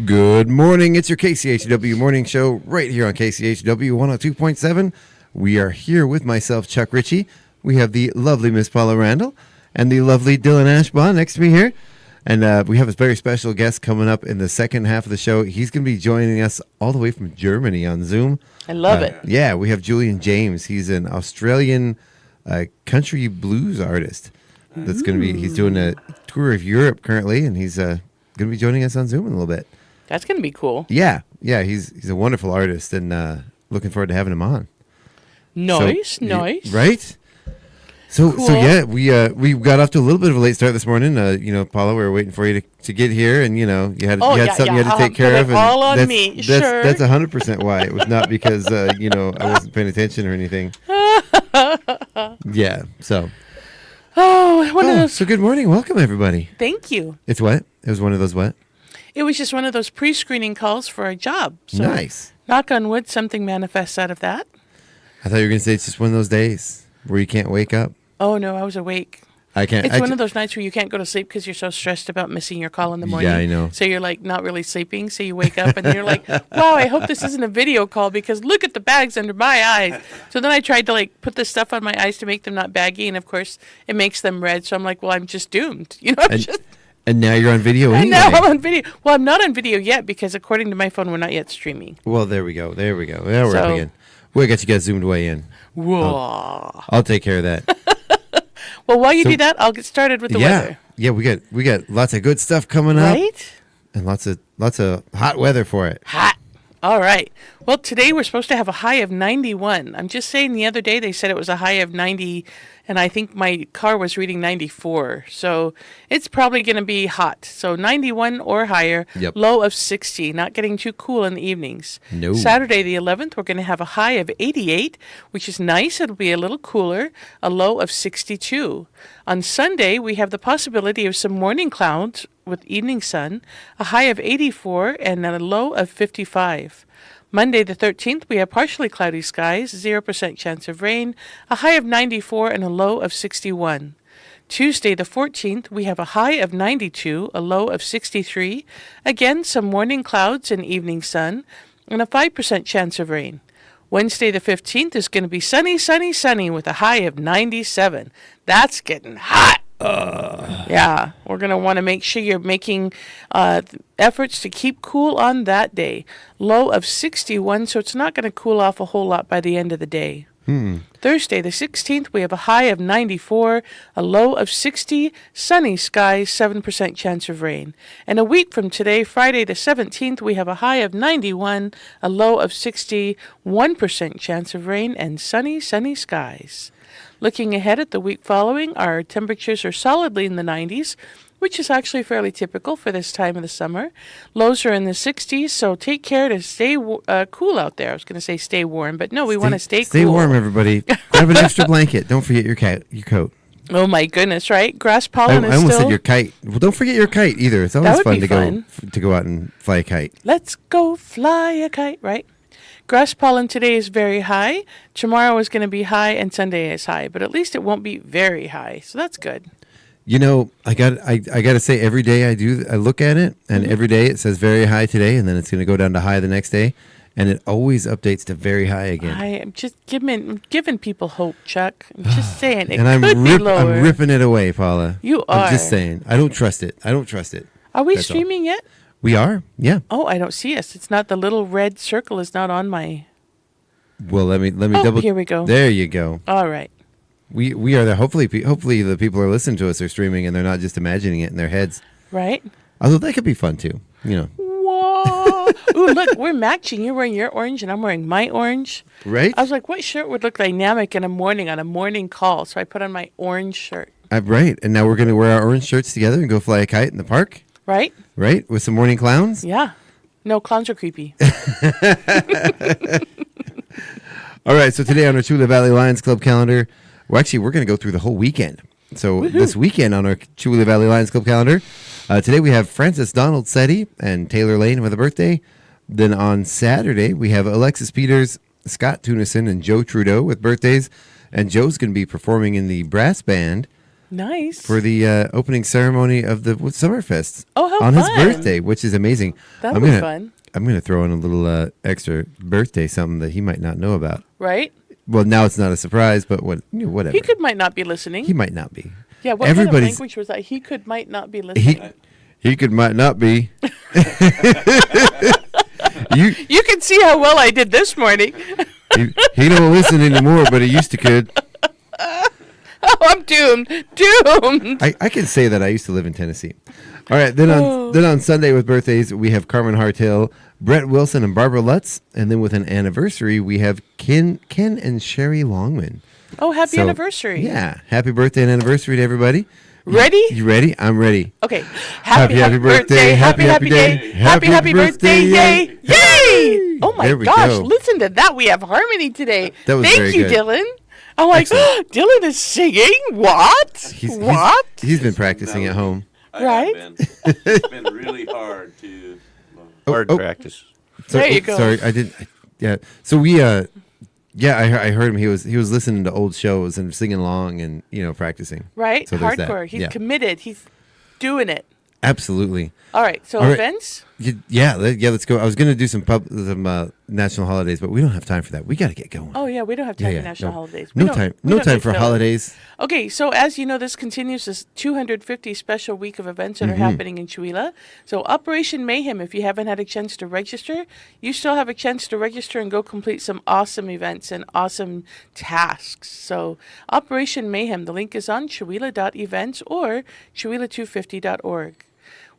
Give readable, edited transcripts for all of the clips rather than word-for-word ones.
Good morning. It's your KCHW morning show right here on KCHW 102.7. We are here with myself, Chuck Ritchie. We have the lovely Miss Paula Randall and the lovely Dylan Ashbaugh next to me here. And we have a very special guest coming up in the second half of the show. He's going to be joining us all the way from Germany on Zoom. I love it. Yeah, we have Julian James. He's an Australian country blues artist. That's going to be. He's doing a tour of Europe currently, and he's going to be joining us on Zoom in a little bit. That's going to be cool. Yeah. He's a wonderful artist, and looking forward to having him on. Nice. Right? So Cool. yeah, we got off to a little bit of a late start this morning. Paula, we were waiting for you to get here, and you had something you had to take care of. And all on me. Sure. That's 100% why. It was not because I wasn't paying attention or anything. Yeah. So. Oh, one of those. So good morning, welcome everybody. Thank you. It's what? It was one of those what? It was just one of those pre-screening calls for a job. So Nice. knock on wood, something manifests out of that. I thought you were going to say it's just one of those days where you can't wake up. Oh no, I was awake. I can't. It's one of those nights where you can't go to sleep because you're so stressed about missing your call in the morning. Yeah, I know. So you're like not really sleeping. So you wake up and you're like, wow, I hope this isn't a video call because look at the bags under my eyes. So then I tried to put this stuff on my eyes to make them not baggy. And of course it makes them red. So I'm like, well, I'm just doomed. And now you're on video anyway. And now I'm on video. Well, I'm not on video yet because according to my phone, we're not yet streaming. Well, there we go. Yeah, we're up again. We got you guys zoomed way in. Whoa. I'll take care of that. Well, while you do that, I'll get started with the weather. Yeah, we got lots of good stuff coming up. Right? And lots of hot weather for it. Hot. All right. Well, today we're supposed to have a high of 91. I'm just saying the other day they said it was a high of 90, and I think my car was reading 94. So it's probably going to be hot. So 91 or higher, Yep. Low of 60, not getting too cool in the evenings. No. Saturday the 11th, we're going to have a high of 88, which is nice. It'll be a little cooler, a low of 62. On Sunday, we have the possibility of some morning clouds with evening sun, a high of 84 and a low of 55. Monday the 13th, we have partially cloudy skies, 0% chance of rain, a high of 94 and a low of 61. Tuesday the 14th, we have a high of 92, a low of 63. Again, some morning clouds and evening sun, and a 5% chance of rain. Wednesday the 15th is going to be sunny, sunny, sunny with a high of 97. That's getting hot. Yeah, we're going to want to make sure you're making efforts to keep cool on that day. Low of 61, so it's not going to cool off a whole lot by the end of the day. Thursday, the 16th, we have a high of 94, a low of 60, sunny skies, 7% chance of rain. And a week from today, Friday, the 17th, we have a high of 91, a low of 60, 1% chance of rain, and sunny, sunny skies. Looking ahead at the week following, our temperatures are solidly in the 90s, which is actually fairly typical for this time of the summer. Lows are in the 60s, so take care to stay cool out there. I was going to say stay warm, but no, we want to stay cool. Stay warm, everybody. Grab an extra blanket. Don't forget your coat. Oh, my goodness, right? Grass pollen is I almost still... said your kite. Well, don't forget your kite either. It's always fun to go out and fly a kite. Let's go fly a kite, right? Grass pollen today is very high. Tomorrow is going to be high, and Sunday is high. But at least it won't be very high, so that's good. I got to say every day I look at it, and every day it says very high today, and then it's going to go down to high the next day, and it always updates to very high again. I am just giving people hope, Chuck. I'm just saying it and could be lower. I'm ripping it away, Paula. You are. I'm just saying. I don't trust it. Are we That's streaming yet? We are. Yeah. Oh, I don't see us. It's not the little red circle is not on my. Well, let me double. Here we go. There you go. All right. We are there. Hopefully the people who are listening to us are streaming and they're not just imagining it in their heads. Right. Although that could be fun too. Whoa! Ooh, look, we're matching. You're wearing your orange and I'm wearing my orange. Right. I was like, what shirt would look dynamic in a morning call? So I put on my orange shirt. Right. And now we're going to wear our orange shirts together and go fly a kite in the park. Right. Right. With some morning clowns. Yeah. No, clowns are creepy. All right. So today on our Chula Valley Lions Club calendar, we're going to go through the whole weekend. So This weekend on our Chula Valley Lions Club calendar, today we have Francis Donald Setti and Taylor Lane with a birthday. Then on Saturday, we have Alexis Peters, Scott Tunison, and Joe Trudeau with birthdays. And Joe's going to be performing in the brass band Nice. for the opening ceremony of the Summerfest Oh, how on his fun. birthday, which is amazing. That'll be fun. I'm gonna throw in a little extra birthday something that he might not know about. Right? Well, now it's not a surprise, but whatever. He might not be listening. He might not be. Yeah, what kind of language was that? Might not be listening. He might not be. You can see how well I did this morning. he don't listen anymore, but he used to could. Oh, I'm doomed. Doomed. I can say that I used to live in Tennessee. All right, then on Sunday with birthdays, we have Carmen Hartel, Brett Wilson, and Barbara Lutz. And then with an anniversary, we have Ken and Sherry Longman. Oh, happy anniversary. Yeah, happy birthday and anniversary to everybody. Ready? You ready? I'm ready. Okay. Happy birthday. Happy day. Happy birthday. Yay. Yay. Oh, my There we gosh. go. Listen to that. We have harmony today. That was Thank very you, good. Dylan. I'm like, Dylan is singing? What? What? He's been practicing at home. Right? It's been really hard to Hard practice. So, There you go. Sorry, I didn't. Yeah. So we. I heard him. He was listening to old shows and singing along and practicing. Right? So there's that. Hardcore. He's Yeah. committed. He's doing it. Absolutely. All right. So All right. events? Yeah. Let's go. I was gonna do some national holidays, but we don't have time for that. We got to get going. Oh, yeah. We don't have time Yeah, for national no. holidays. No We don't- time. we No don't time need for filler. holidays. Okay, so as you know, this continues this 250 special week of events that are happening in Chewelah. So Operation Mayhem, if you haven't had a chance to register, you still have a chance to register and go complete some awesome events and awesome tasks. So Operation Mayhem, the link is on chewelah.events or chewelah250.org.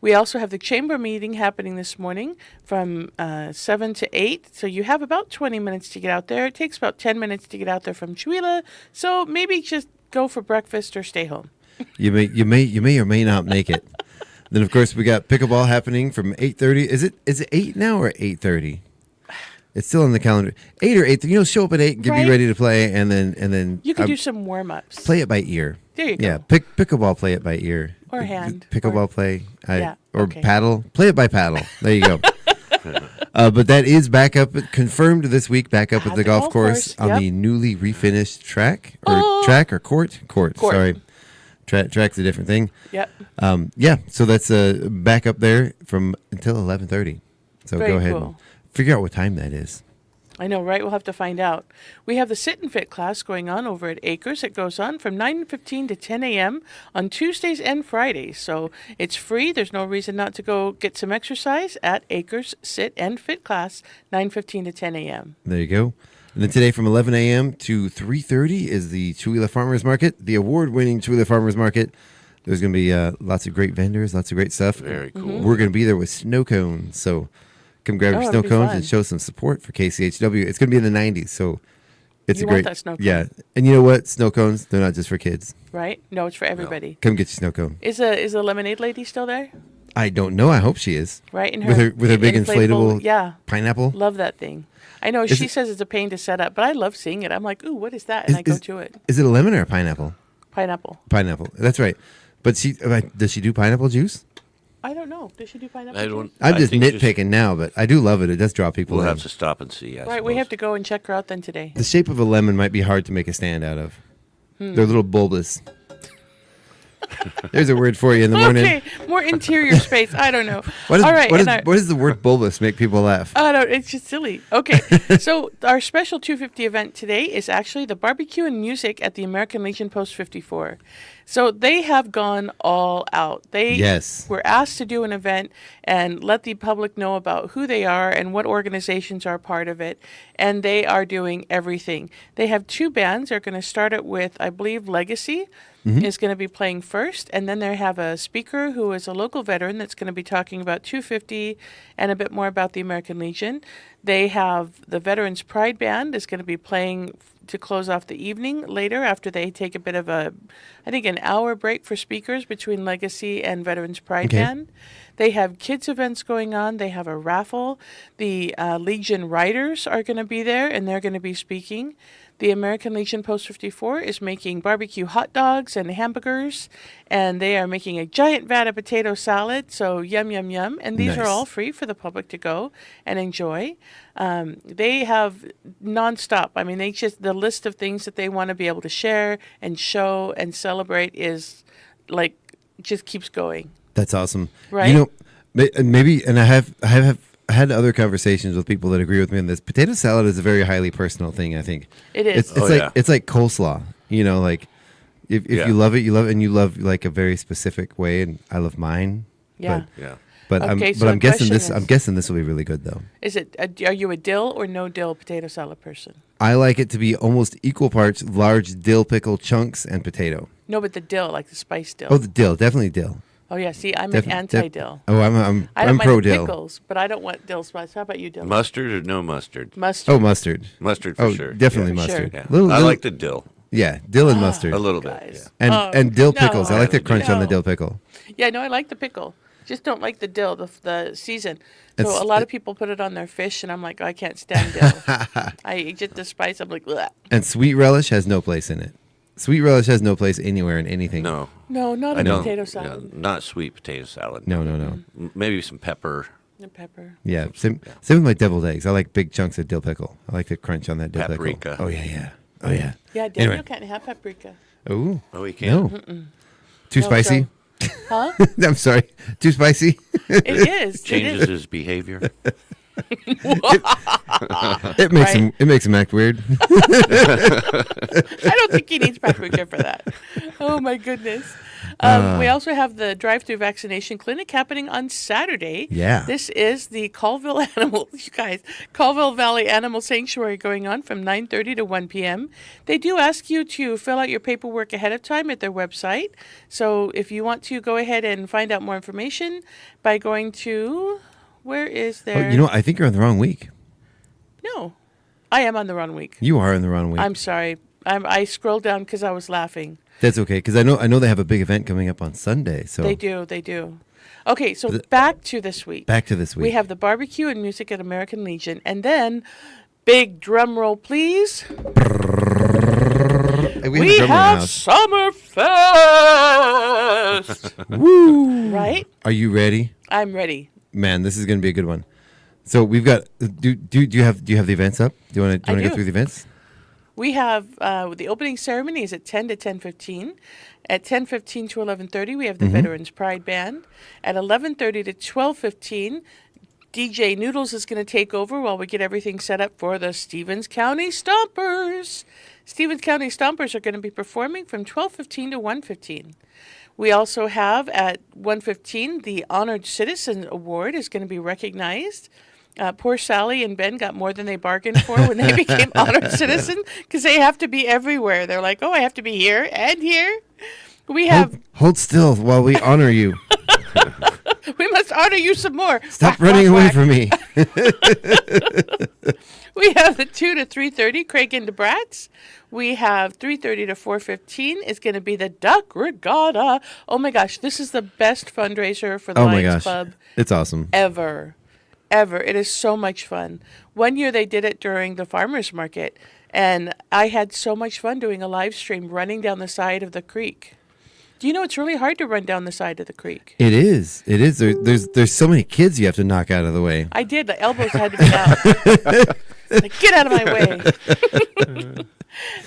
We also have the chamber meeting happening this morning from 7 to 8. So you have about 20 minutes to get out there. It takes about 10 minutes to get out there from Chewelah. So maybe just go for breakfast or stay home. You may or may not make it. Then of course we got pickleball happening from 8:30. Is it 8 now or 8:30? It's still on the calendar. 8 or 8. Show up at 8 and get Right. be ready to play, and then You can do some warm-ups. play it by ear. There you go. Yeah, pickleball, play it by ear. Or hand. Pickleball play. Yeah, Or okay. paddle. Play it by paddle. There you go. But that is back up, confirmed this week, back up at the golf course on yep. the newly refinished track. Or Oh. track or court? Court. Court. Sorry. Track's a different thing. Yep. Yeah, so that's back up there from until 11:30. So Very go ahead and cool. figure out what time that is. I know, right? We'll have to find out. We have the Sit and Fit class going on over at Acres. It goes on from 9:15 to 10 a.m. on Tuesdays and Fridays. So it's free. There's no reason not to go get some exercise at Acres Sit and Fit class, 9:15 to 10 a.m. There you go. And then today from 11 a.m. to 3:30 is the Chewelah Farmers Market, the award-winning Chewelah Farmers Market. There's going to be lots of great vendors, lots of great stuff. Very cool. Mm-hmm. We're going to be there with snow cones. So come grab your Oh, snow it'll be cones fun. and show some support for KCHW. It's going to be in the 90s, so it's You a want great that snow cone. Yeah. And you know what? Snow cones, they're not just for kids. Right? No, it's for everybody. Come get your snow cone. Is the lemonade lady still there? I don't know. I hope she is. Right? In With her big inflatable Yeah. pineapple. Love that thing. I know Is she it- says it's a pain to set up, but I love seeing it. I'm like, ooh, what is that? And I go to it. Is it a lemon or a pineapple? Pineapple. Pineapple. That's right. But does she do pineapple juice? I don't know. Does she do pineapple? I juice? don't. I'm I just think nitpicking now, but I do love it. It does draw people We'll in. have to stop and see. I Right, we suppose. have to go and check her out then today. The shape of a lemon might be hard to make a stand out of. Hmm. They're little bulbous. There's a word for you in the morning. Okay, more interior space. I don't know. What, is, All right, what, and is, what does the word bulbous make people laugh? I don't. It's just silly. Okay, so our special 250 event today is actually the barbecue and music at the American Legion Post 54. So they have gone all out. They Yes. were asked to do an event and let the public know about who they are and what organizations are part of it, and they are doing everything. They have two bands. They're going to start it with, I believe, Legacy. Is going to be playing first, and then they have a speaker who is a local veteran that's going to be talking about 250 and a bit more about the American Legion. They have the Veterans Pride Band is going to be playing to close off the evening later after they take a bit of a, I think, an hour break for speakers between Legacy and Veterans Pride Okay. Band. They have kids events going on. They have a raffle. The Legion Riders are going to be there, and they're going to be speaking. The American Legion Post 54 is making barbecue hot dogs and hamburgers, and they are making a giant vat of potato salad. So yum, yum, yum. And these are Nice. all free for the public to go and enjoy. They have nonstop. I mean, the list of things that they want to be able to share and show and celebrate is like, just keeps going. That's awesome. Right? You know, maybe, and I have had other conversations with people that agree with me on this. Potato salad is a very highly personal thing, I think. It is. It's like coleslaw. You know, like if you love it, you love it, and you love like a very specific way, and I love mine. Yeah. Yeah. But Okay, so I'm the guessing question this. is- I'm guessing this will be really good, though. Is it? Are you a dill or no dill potato salad person? I like it to be almost equal parts large dill pickle chunks and potato. No, but the dill, like the spice dill. Oh, the dill, definitely dill. Oh yeah. See, I'm Def- an anti-dill. Oh, I'm I don't I'm mind pro the dill. pickles, but I don't want dill spice. How about you, dill? Mustard or no mustard? Mustard. Oh, mustard. Mustard for Oh, sure. definitely Yeah. For mustard. sure. Yeah. I Little- like the dill. Yeah, dill and mustard. A little bit. Guys. Yeah. And dill no. pickles. I like the crunch on the No. dill pickle. Yeah, no, I like the pickle. Just don't like the dill, the season. So It's- a lot of people put it on their fish, and I'm like, I can't stand dill. I just the spice. I'm like, bleh. And sweet relish has no place in it. Sweet relish has no place anywhere in anything. No. No, not I a don't. potato Yeah, salad. not sweet potato salad. No. Maybe some pepper. And pepper. Yeah, same with my deviled eggs. I like big chunks of dill pickle. I like the crunch on that dill Paprika. pickle. Oh yeah. Oh yeah. Yeah, Daniel Anyway. can't have paprika. Oh. Oh, we can't. No. Too No, spicy. Huh? I'm sorry. Too spicy. It is. Changes It is. his behavior. It makes Right. him act weird. I don't think he needs paprika for that. Oh my goodness. We also have the drive-through vaccination clinic happening on Saturday. Yeah. This is the Colville Colville Valley Animal Sanctuary going on from 9:30 to 1 p.m. They do ask you to fill out your paperwork ahead of time at their website. So if you want to go ahead and find out more information by going to, where is Oh, there? you know what? I think you're on the wrong week. No, I am on the wrong week. You are on the wrong week. I'm sorry. I scrolled down because I was laughing. That's okay, because I know they have a big event coming up on Sunday. So They do. Okay, so back to this week. back to this week. We have the barbecue and music at American Legion, and then, big drum roll, please. We a drummer in the have house. Summerfest. Woo! Right? Are you ready? I'm ready. Man, this is going to be a good one. So we've got. Do you have the events up? Do you want to I go do. through the events? We have the opening ceremony is at 10 to 10:15. At 10:15 to 11:30, we have the Veterans Pride Band. At 11:30 to 12:15, DJ Noodles is going to take over while we get everything set up for the Stevens County Stompers. Stevens County Stompers are going to be performing from 12:15 to 1:15. We also have at 1:15 the Honored Citizen Award is going to be recognized. Poor Sally and Ben got more than they bargained for when they became honored citizen because they have to be everywhere. They're like, oh, I have to be here and here. We have, Hold still while we honor you. we must honor you some more. Stop Whack, running whack, away whack. from me. We have the 2 to 3:30 Craig and DeBratz. We have 3:30 to 4:15 is going to be the Duck Regatta. Oh my gosh, this is the best fundraiser for the Oh my Lions gosh, Club it's awesome. ever. It is so much fun. One year they did it during the farmers market, and I had so much fun doing a live stream running down the side of the creek. Do you know it's really hard to run down the side of the creek? It is. It is. There's so many kids you have to knock out of the way. I did. The elbows had to be out. Like, get out of my way.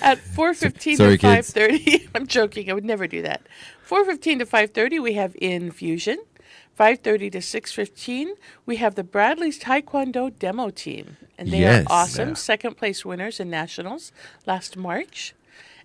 At 4:15 Sorry, to kids. 5:30, I'm joking. I would never do that. 4:15 to 5:30, we have Infusion. 5:30 to 6:15, we have the Bradley's Taekwondo demo team, and they Yes. are awesome. Yeah. Second place winners in nationals last March.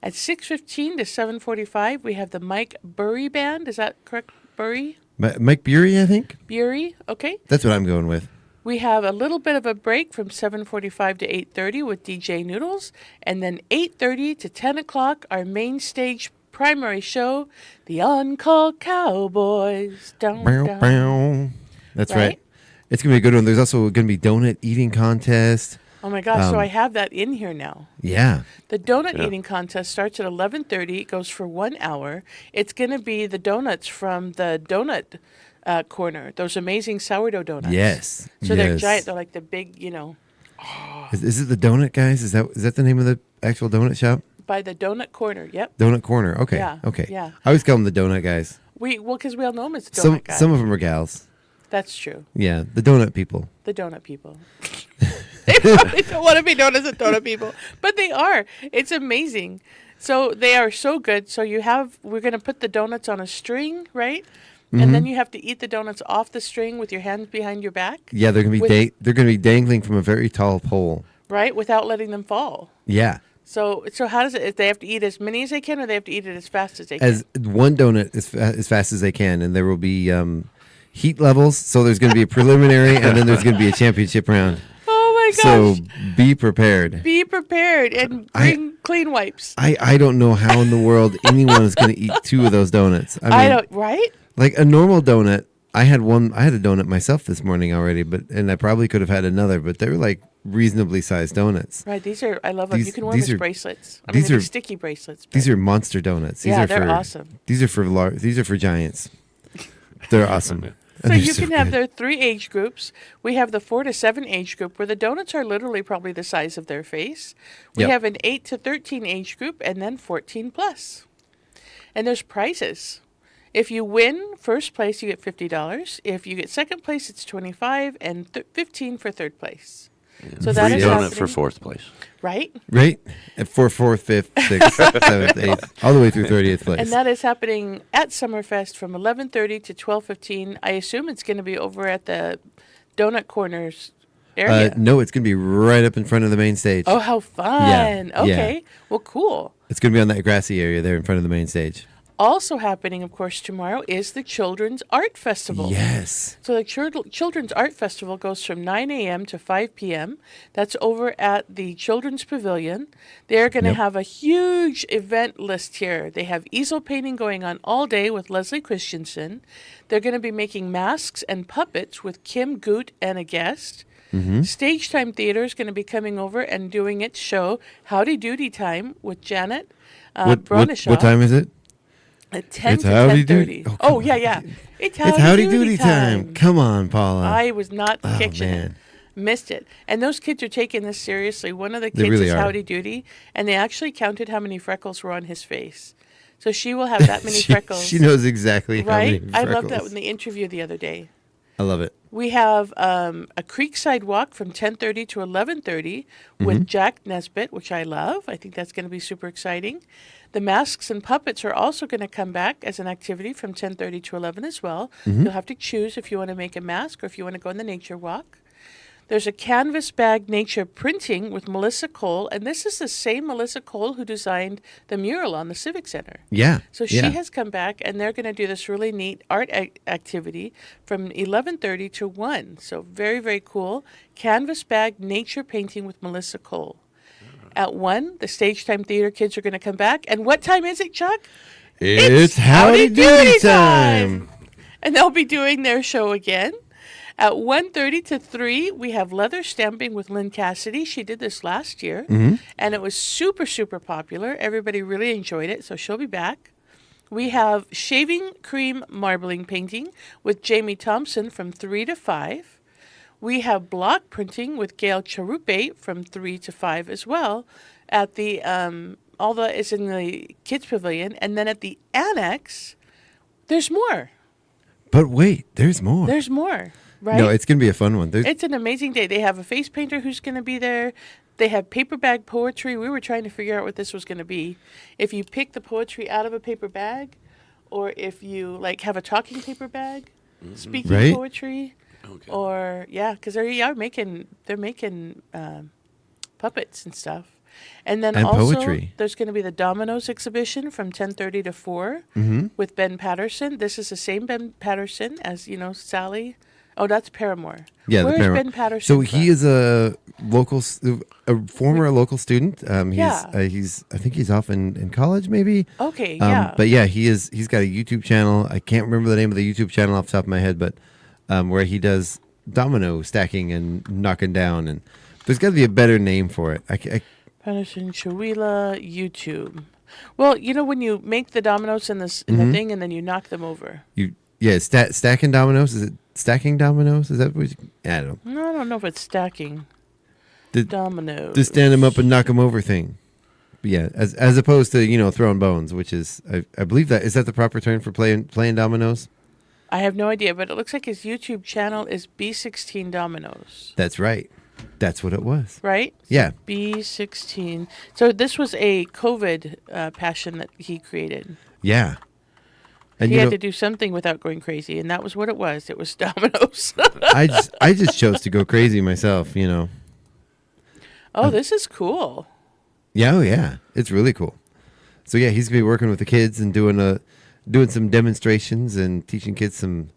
At 6:15 to 7:45, we have the Mike Burry Band. Is that correct? Burry? Mike Bury, I think. Bury? Okay. That's what I'm going with. We have a little bit of a break from 7:45 to 8:30 with DJ Noodles, and then 8:30 to 10 o'clock, our main stage primary show, the On-Call Cowboys. Dun, Bow, dun. bow. That's right. Right? It's gonna be a good one. There's also gonna be donut eating contest. Oh my gosh, so Um, I have that in here now. Yeah. The donut Yeah. eating contest starts at 11:30. It goes for 1 hour. It's going to be the donuts from the donut corner, those amazing sourdough donuts. Yes. So they're Yes. giant. They're like the big, Is it the Donut Guys? Is that the name of the actual donut shop? By the Donut Corner. Yep. Donut Corner. Okay. Yeah, Okay. yeah. I always call them the Donut Guys. Because we all know them as the Some Donut Guy. some of them are gals. That's true. Yeah, the donut people. The donut people. They probably don't want to be known as the donut people, but they are. It's amazing. So they are so good. So we're going to put the donuts on a string, right? And then you have to eat the donuts off the string with your hands behind your back. Yeah, they're gonna be they're gonna be dangling from a very tall pole. Right, without letting them fall. Yeah. So how does it? If they have to eat as many as they can, or they have to eat it as fast as they can? As one donut as fast as they can, and there will be heat levels. So there's going to be a preliminary, and then there's going to be a championship round. Oh my gosh! So be prepared. Be prepared and bring clean wipes. I don't know how in the world anyone is going to eat 2 of those donuts. I mean, don't. Right? Like a normal donut. I had a donut myself this morning already, and I probably could have had another, but they were like reasonably sized donuts. Right. I love them. You can wear them as bracelets. These are sticky bracelets. These are monster donuts. They're awesome. These are for giants. They're awesome. So They're you can have good. their 3 age groups. We have the 4 to 7 age group where the donuts are literally probably the size of their face. We Yep. have an 8 to 13 age group and then 14 plus. And there's prizes. If you win first place, you get $50. If you get second place, it's $25 and $15 for third place. So that Free is donut happening, for fourth place. right? Right? For 4th, 5th, 6th, 7th, 8th, all the way through 30th place. And that is happening at Summerfest from 11:30 to 12:15. I assume it's going to be over at the Donut Corners area. No, it's going to be right up in front of the main stage. Oh, how fun. Yeah, Okay. Well, cool. It's going to be on that grassy area there in front of the main stage. Also happening, of course, tomorrow is the Children's Art Festival. Yes. So the Children's Art Festival goes from 9 a.m. to 5 p.m. That's over at the Children's Pavilion. They're going to have a huge event list here. They have easel painting going on all day with Leslie Christensen. They're going to be making masks and puppets with Kim Goot and a guest. Stage Time Theater is going to be coming over and doing its show, Howdy Doody Time, with Janet Bronishaw. What time is it? At 10 It's to howdy 10:30. doody. Oh, come yeah. It's howdy doody time. Come on, Paula. I was not Oh, catching it. man. Missed it. And those kids are taking this seriously. One of the They kids really is are. Howdy Doody, and they actually counted how many freckles were on his face. So she will have that many freckles. She knows exactly how right? many I freckles. loved that in the interview the other day. I love it. We have a Creekside Walk from 10:30 to 11:30 with Jack Nesbitt, which I love. I think that's going to be super exciting. The masks and puppets are also going to come back as an activity from 10:30 to 11 as well. You'll have to choose if you want to make a mask or if you want to go on the nature walk. There's a canvas bag nature printing with Melissa Cole, and this is the same Melissa Cole who designed the mural on the Civic Center. Yeah. So she has come back, and they're going to do this really neat art activity from 11:30 to 1. So very, very cool. Canvas bag nature painting with Melissa Cole. At 1, the Stage Time Theater kids are going to come back. And what time is it, Chuck? It's howdy doody time. And they'll be doing their show again. At 1:30 to 3, we have leather stamping with Lynn Cassidy. She did this last year, and it was super, super popular. Everybody really enjoyed it, so she'll be back. We have shaving cream marbling painting with Jamie Thompson from 3 to 5. We have block printing with Gail Charupe from 3 to 5 as well. At the all the is in the kids pavilion, and then at the annex, there's more. But wait, there's more. There's more. Right? No, it's going to be a fun one. It's an amazing day. They have a face painter who's going to be there. They have paper bag poetry. We were trying to figure out what this was going to be. If you pick the poetry out of a paper bag, or if you like have a talking paper bag, speaking poetry, or because they're making puppets and stuff. And then also poetry. there's going to be the Dominoes exhibition from 10:30 to 4 with Ben Patterson. This is the same Ben Patterson as Sally. Oh, that's Paramore. Yeah, Where's the Paramore. Ben Patterson? So he is a former local student. I think he's off in college, maybe. Okay, yeah. But yeah, he's got a YouTube channel. I can't remember the name of the YouTube channel off the top of my head, but where he does domino stacking and knocking down, and there's got to be a better name for it. Patterson Chawila YouTube. Well, when you make the dominoes in the thing and then you knock them over. Stacking dominoes. Is it stacking dominoes? Is that what? I don't know. No, I don't know if it's stacking. Dominoes. the stand them up and knock them over thing. But yeah, as opposed to throwing bones, which is I believe that is that the proper term for playing dominoes. I have no idea, but it looks like his YouTube channel is B16 Dominoes. That's right. That's what it was. Right? Yeah. B16. So this was a COVID passion that he created. Yeah. And He had to do something without going crazy, and that was what it was. It was dominoes. I just chose to go crazy myself. Oh, this is cool. Yeah, oh yeah, it's really cool. So yeah, he's gonna be working with the kids and doing some demonstrations and teaching kids some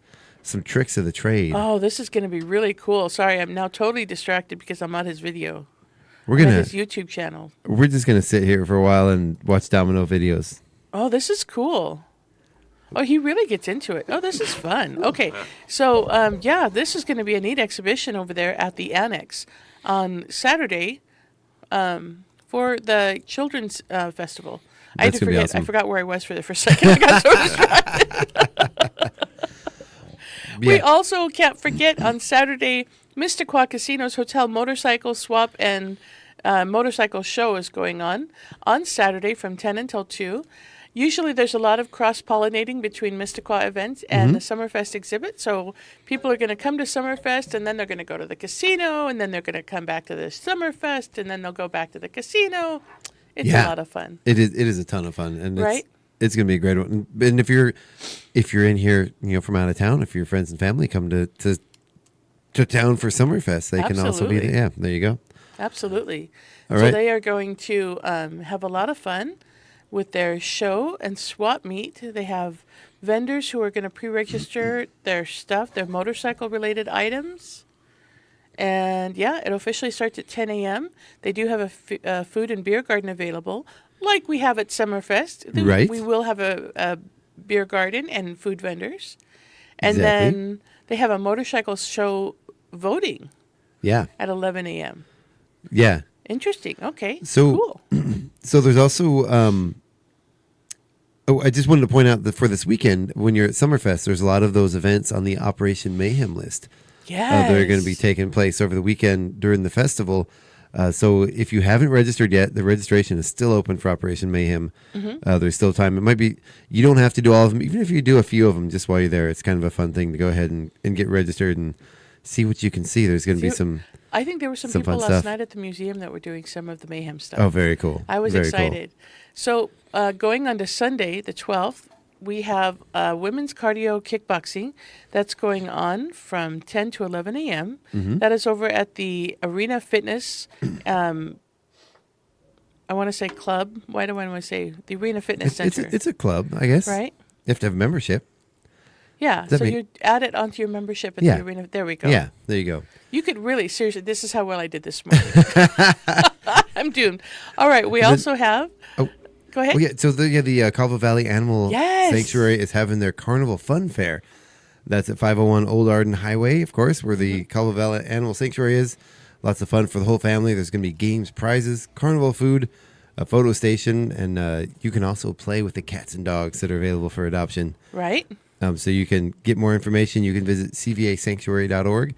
tricks of the trade. Oh, this is going to be really cool. Sorry, I'm now totally distracted because I'm on his video. We're On gonna his YouTube channel. we're just gonna sit here for a while and watch domino videos. Oh, this is cool. Oh, he really gets into it. Oh, this is fun. Okay, so yeah, this is going to be a neat exhibition over there at the Annex on Saturday for the Children's Festival. I had That's to gonna be forget. awesome. I forgot where I was for a second. I got so distracted. We Yeah. also can't forget on Saturday, Mistaqua Casino's Hotel Motorcycle Swap and Motorcycle Show is going on Saturday from 10 until 2. Usually there's a lot of cross-pollinating between Mistaqua events and the Summerfest exhibit. So people are going to come to Summerfest, and then they're going to go to the casino, and then they're going to come back to the Summerfest, and then they'll go back to the casino. It's a lot of fun. It is a ton of fun, and Right? it's gonna be a great one. And if you're in here, from out of town, if your friends and family come to town for Summerfest, they can also be Absolutely. there. Yeah, there you go. Absolutely. All So right. they are going to have a lot of fun with their show and swap meet. They have vendors who are going to pre-register their stuff, their motorcycle-related items. And yeah, it officially starts at 10 a.m. They do have a food and beer garden available, like we have at Summerfest. Right. We will have a beer garden and food vendors. And Exactly. then they have a motorcycle show voting Yeah, at 11 a.m. yeah. Interesting. Okay. So- cool. So there's also I just wanted to point out that for this weekend, when you're at Summerfest, there's a lot of those events on the Operation Mayhem list. Yes. That are going to be taking place over the weekend during the festival. So if you haven't registered yet, the registration is still open for Operation Mayhem. There's still time. It might be, you don't have to do all of them. Even if you do a few of them just while you're there, it's kind of a fun thing to go ahead and get registered and see what you can see. There's going to be some, I think there were some some people fun last stuff. night at the museum that were doing some of the mayhem stuff. oh, very cool. I was Very cool. excited. So going on to Sunday, the 12th, we have women's cardio kickboxing that's going on from 10 to 11 a.m. Mm-hmm. That is over at the Arena Fitness. I want to say club. Why do I want to say the Arena Fitness It's Center? a club, I guess. right? You have to have a membership. Yeah. that So mean- you add it onto your membership at Yeah. the Arena. There we go. Yeah, there you go. You could really, seriously, this is how well I did this morning. I'm doomed. All right. We also have. Oh. Go ahead. Well, yeah, so the Calvo Valley Animal Yes. Sanctuary is having their Carnival Fun Fair. That's at 501 Old Arden Highway, of course, where the Calvo Valley Animal Sanctuary is. Lots of fun for the whole family. There's going to be games, prizes, carnival food, a photo station, and you can also play with the cats and dogs that are available for adoption. Right. So you can get more information. You can visit cvasanctuary.org.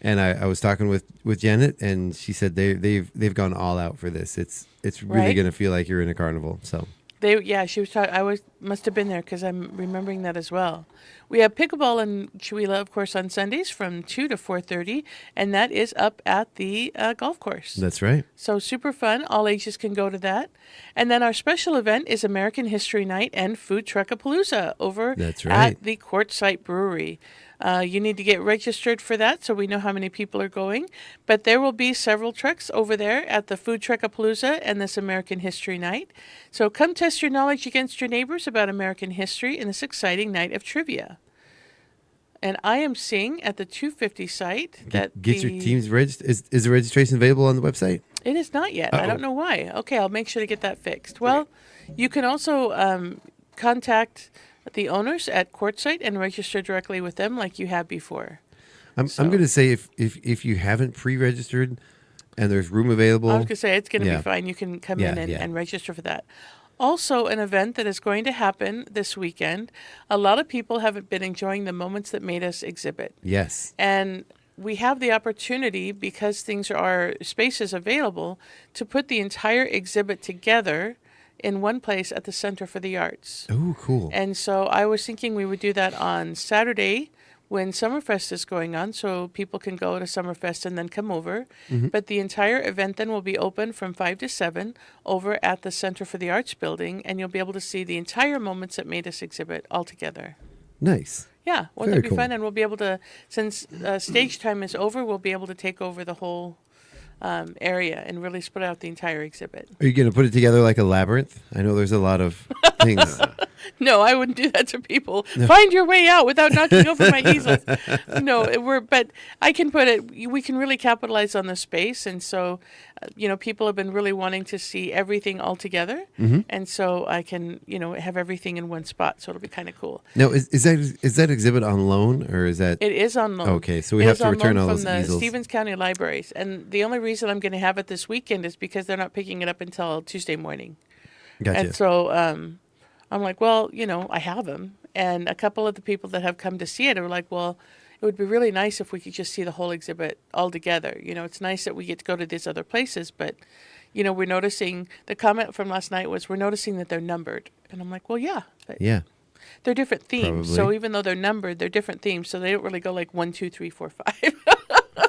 And I was talking with Janet, and she said they've gone all out for this. It's really Right. going to feel like you're in a carnival. So She was talking. Must have been there because I'm remembering that as well. We have pickleball in Chihuahua, of course, on Sundays from 2 to 4:30, and that is up at the golf course. that's right. So super fun. All ages can go to that. And then our special event is American History Night and Food Truckapalooza over That's right. at the Quartzsite Brewery. You need to get registered for that so we know how many people are going. But there will be several trucks over there at the Food Truckapalooza and this American History Night. So come test your knowledge against your neighbors about American history in this exciting night of trivia. And I am seeing at the 250 site that Get your teams registered. Is the registration available on the website? It is not yet. I Uh-oh. don't know why. Okay, I'll make sure to get that fixed. Well, you can also contact the owners at Quartzsite and register directly with them like you have before. I'm going to say if you haven't pre-registered and there's room available, I was going to say it's going to Yeah. be fine. You can come Yeah, in and, yeah. and register for that. Also, an event that is going to happen this weekend. A lot of people have been enjoying the Moments That Made Us exhibit. yes, And we have the opportunity, because things are spaces available, to put the entire exhibit together in one place at the Center for the Arts. Oh, cool. And so I was thinking we would do that on Saturday when Summerfest is going on, so people can go to Summerfest and then come over. But the entire event then will be open from 5 to 7 over at the Center for the Arts building, and you'll be able to see the entire Moments That Made Us exhibit all together. Nice. Yeah, won't Very that be cool. fun? And we'll be able to, since stage time is over, we'll be able to take over the whole area and really spread out the entire exhibit. Are you going to put it together like a labyrinth? I know there's a lot of things. No, I wouldn't do that to people. Find your way out without knocking over my easels. No, but I can put it, we can really capitalize on the space. And so, people have been really wanting to see everything all together. And so I can, have everything in one spot. So it'll be kind of cool. Now, is that exhibit on loan, or is that? It is on loan. Okay, so we It have is to on return loan all from those the easels. Stevens County Libraries. And the only reason I'm going to have it this weekend is because they're not picking it up until Tuesday morning. Gotcha. And so I'm like, well, I have them. And a couple of the people that have come to see it are like, well, it would be really nice if we could just see the whole exhibit all together. It's nice that we get to go to these other places, but, we're noticing, the comment from last night was, we're noticing that they're numbered. And I'm like, well, yeah. But Yeah. they're different themes. So Probably. even though they're numbered, they're different themes. So they don't really go like 1, 2, 3, 4, 5.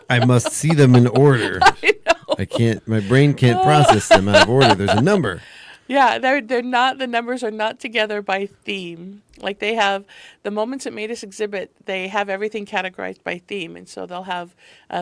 I must see them in order. I can't. My brain can't process them out of order. There's a number. Yeah, they're not, the numbers are not together by theme. Like they have the Moments That Made Us exhibit, they have everything categorized by theme. And so they'll have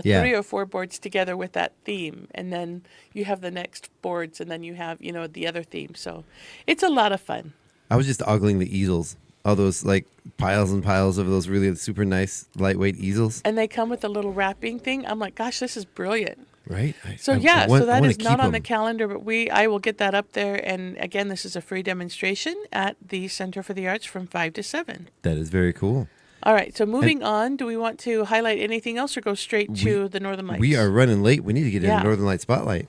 Yeah. 3 or 4 boards together with that theme. And then you have the next boards, and then you have, the other theme. So it's a lot of fun. I was just ogling the easels. All those like piles and piles of those really super nice lightweight easels. And they come with a little wrapping thing. I'm like, gosh, this is brilliant. Right. So I yeah, want- so I that wanna is not keep on the 'em. calendar, but I will get that up there. And again, this is a free demonstration at the Center for the Arts from 5 to 7. That is very cool. All right, so moving on, do we want to highlight anything else or go straight to the Northern Lights? We are running late. We need to get in Yeah. the Northern Light spotlight.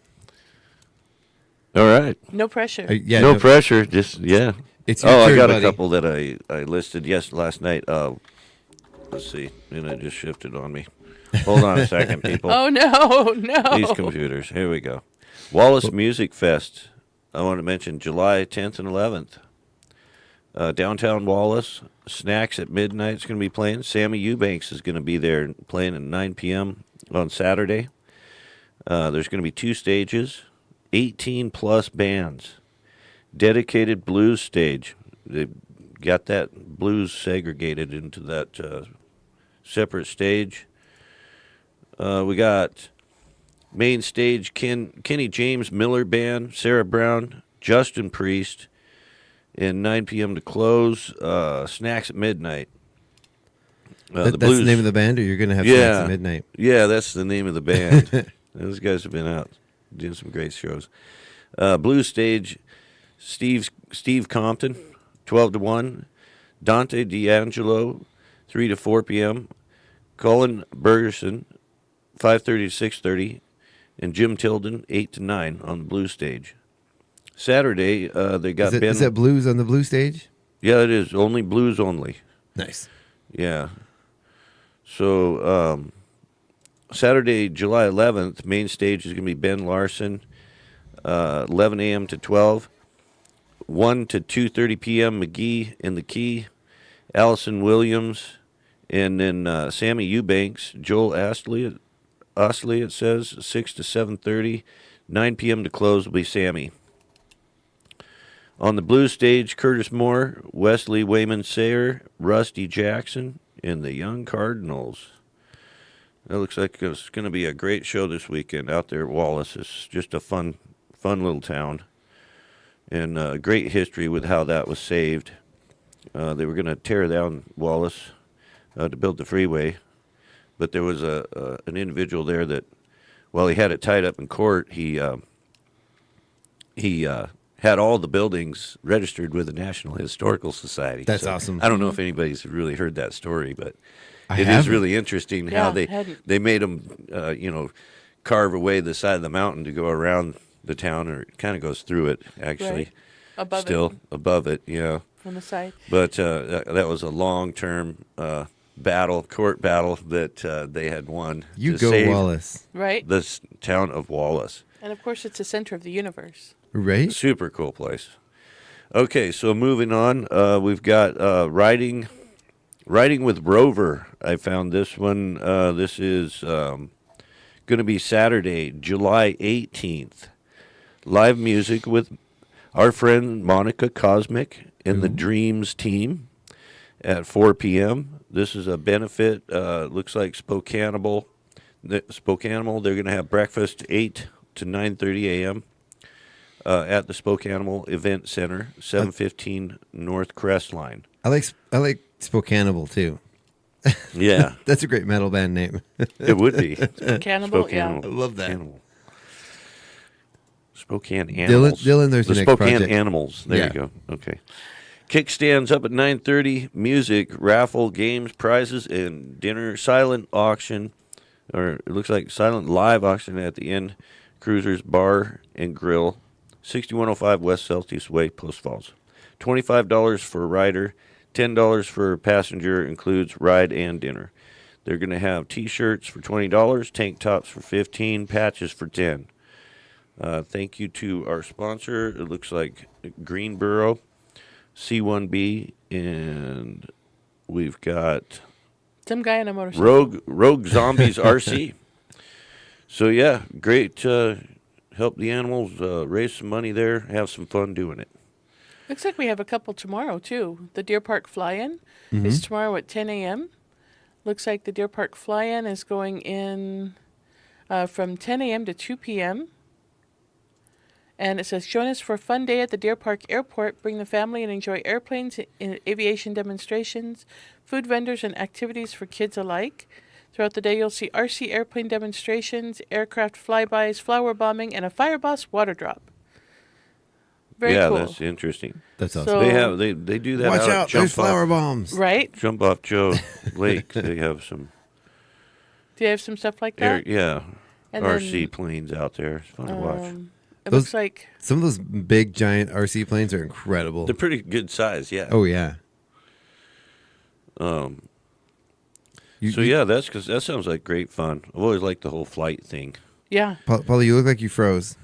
All right. No pressure. Yeah. no pressure. Just, yeah. It's your I turn, got buddy. a couple that I listed last night. Let's see. And it just shifted on me. Hold on a second, people. Oh, no. These computers. Here we go. Wallace Music Fest. I want to mention July 10th and 11th. Downtown Wallace. Snacks at Midnight is going to be playing. Sammy Eubanks is going to be there playing at 9 p.m. on Saturday. There's going to be 2 stages, 18-plus bands. Dedicated blues stage. They got that blues segregated into that separate stage. We got main stage Kenny James Miller Band, Sarah Brown, Justin Priest, and 9 p.m. to close. Snacks at Midnight. That's the name of the band, or you're going to have snacks at midnight? Yeah, that's the name of the band. Those guys have been out doing some great shows. Blues stage, Steve Compton, 12 to 1. Dante D'Angelo, 3 to 4 p.m. Colin Bergerson, 5:30 to 6:30, and Jim Tilden, 8 to 9 on the blues stage. Saturday, they got Ben. Is that blues on the blue stage? Yeah, it is. Only blues only. Nice. Yeah. So Saturday, July 11th, main stage is going to be Ben Larson, 11 a.m. to 12. 1 to 2:30 p.m. McGee in the Key, Allison Williams, and then Sammy Eubanks, Joel Astley, it says, 6 to 7:30. 9 p.m. to close will be Sammy. On the blues stage, Curtis Moore, Wesley Wayman Sayer, Rusty Jackson, and the Young Cardinals. That looks like it's going to be a great show this weekend out there at Wallace. It's just a fun little town. And great history with how that was saved. They were going to tear down Wallace to build the freeway. But there was an individual there that, while he had it tied up in court, he had all the buildings registered with the National Historical Society. That's awesome. I don't know if anybody's really heard that story, but I it is haven't. really interesting Yeah, how I hadn't. they made them, carve away the side of the mountain to go around the town, or it kind of goes through it, actually. Right. Above Still it, above it, yeah. on the side. But that was a long-term court battle that they had won You to go, save Wallace. Right? this town of Wallace. And of course, it's the center of the universe. Right? Super cool place. Okay, so moving on, we've got riding with Rover. I found this one. This is going to be Saturday, July 18th. Live music with our friend Monica Cosmic and the Dreams team at 4 p.m. This is a benefit. Looks like Spokaneable. They're going to have breakfast 8 to 9:30 a.m. At the Spokaneable Event Center, 715 North Crest Line. I like Spokaneable too. Yeah, That's a great metal band name. it would be. Cannibal, yeah. Spokaneable. I love that. Cannibal. Spokane Animals. Dylan, there's the your next Spokane project. Animals. There Yeah. you go. Okay. Kickstands up at 9:30. Music, raffle, games, prizes, and dinner. Silent auction, or it looks like silent live auction at the end. Cruisers Bar and Grill, 6105 West Celtius Way, Post Falls. $25 for a rider, $10 for a passenger. Includes ride and dinner. They're going to have T-shirts for $20, tank tops for $15, patches for $10. Thank you to our sponsor. It looks like Greenboro, C1B, and we've got Some guy on a motorcycle. Rogue Zombies RC. So yeah, great. Help the animals, raise some money there, have some fun doing it. Looks like we have a couple tomorrow, too. The Deer Park Fly-In is tomorrow at 10 a.m. Looks like the Deer Park Fly-In is going in from 10 a.m. to 2 p.m. And it says, join us for a fun day at the Deer Park Airport. Bring the family and enjoy airplanes, aviation demonstrations, food vendors, and activities for kids alike. Throughout the day, you'll see RC airplane demonstrations, aircraft flybys, flower bombing, and a Fireboss water drop. Very yeah, cool. that's interesting. That's awesome. So- They do that. Watch out, out, there's flower bombs. Right? Jump off Joe Lake. They have some Do you have some stuff like that? And RC then, planes out there. It's fun to watch. It Those- looks like Some of those big, giant RC planes are incredible. They're pretty good size, yeah. Oh, yeah. So yeah, that's because that sounds like great fun. I've always liked the whole flight thing. yeah. Paulie, you look like you froze.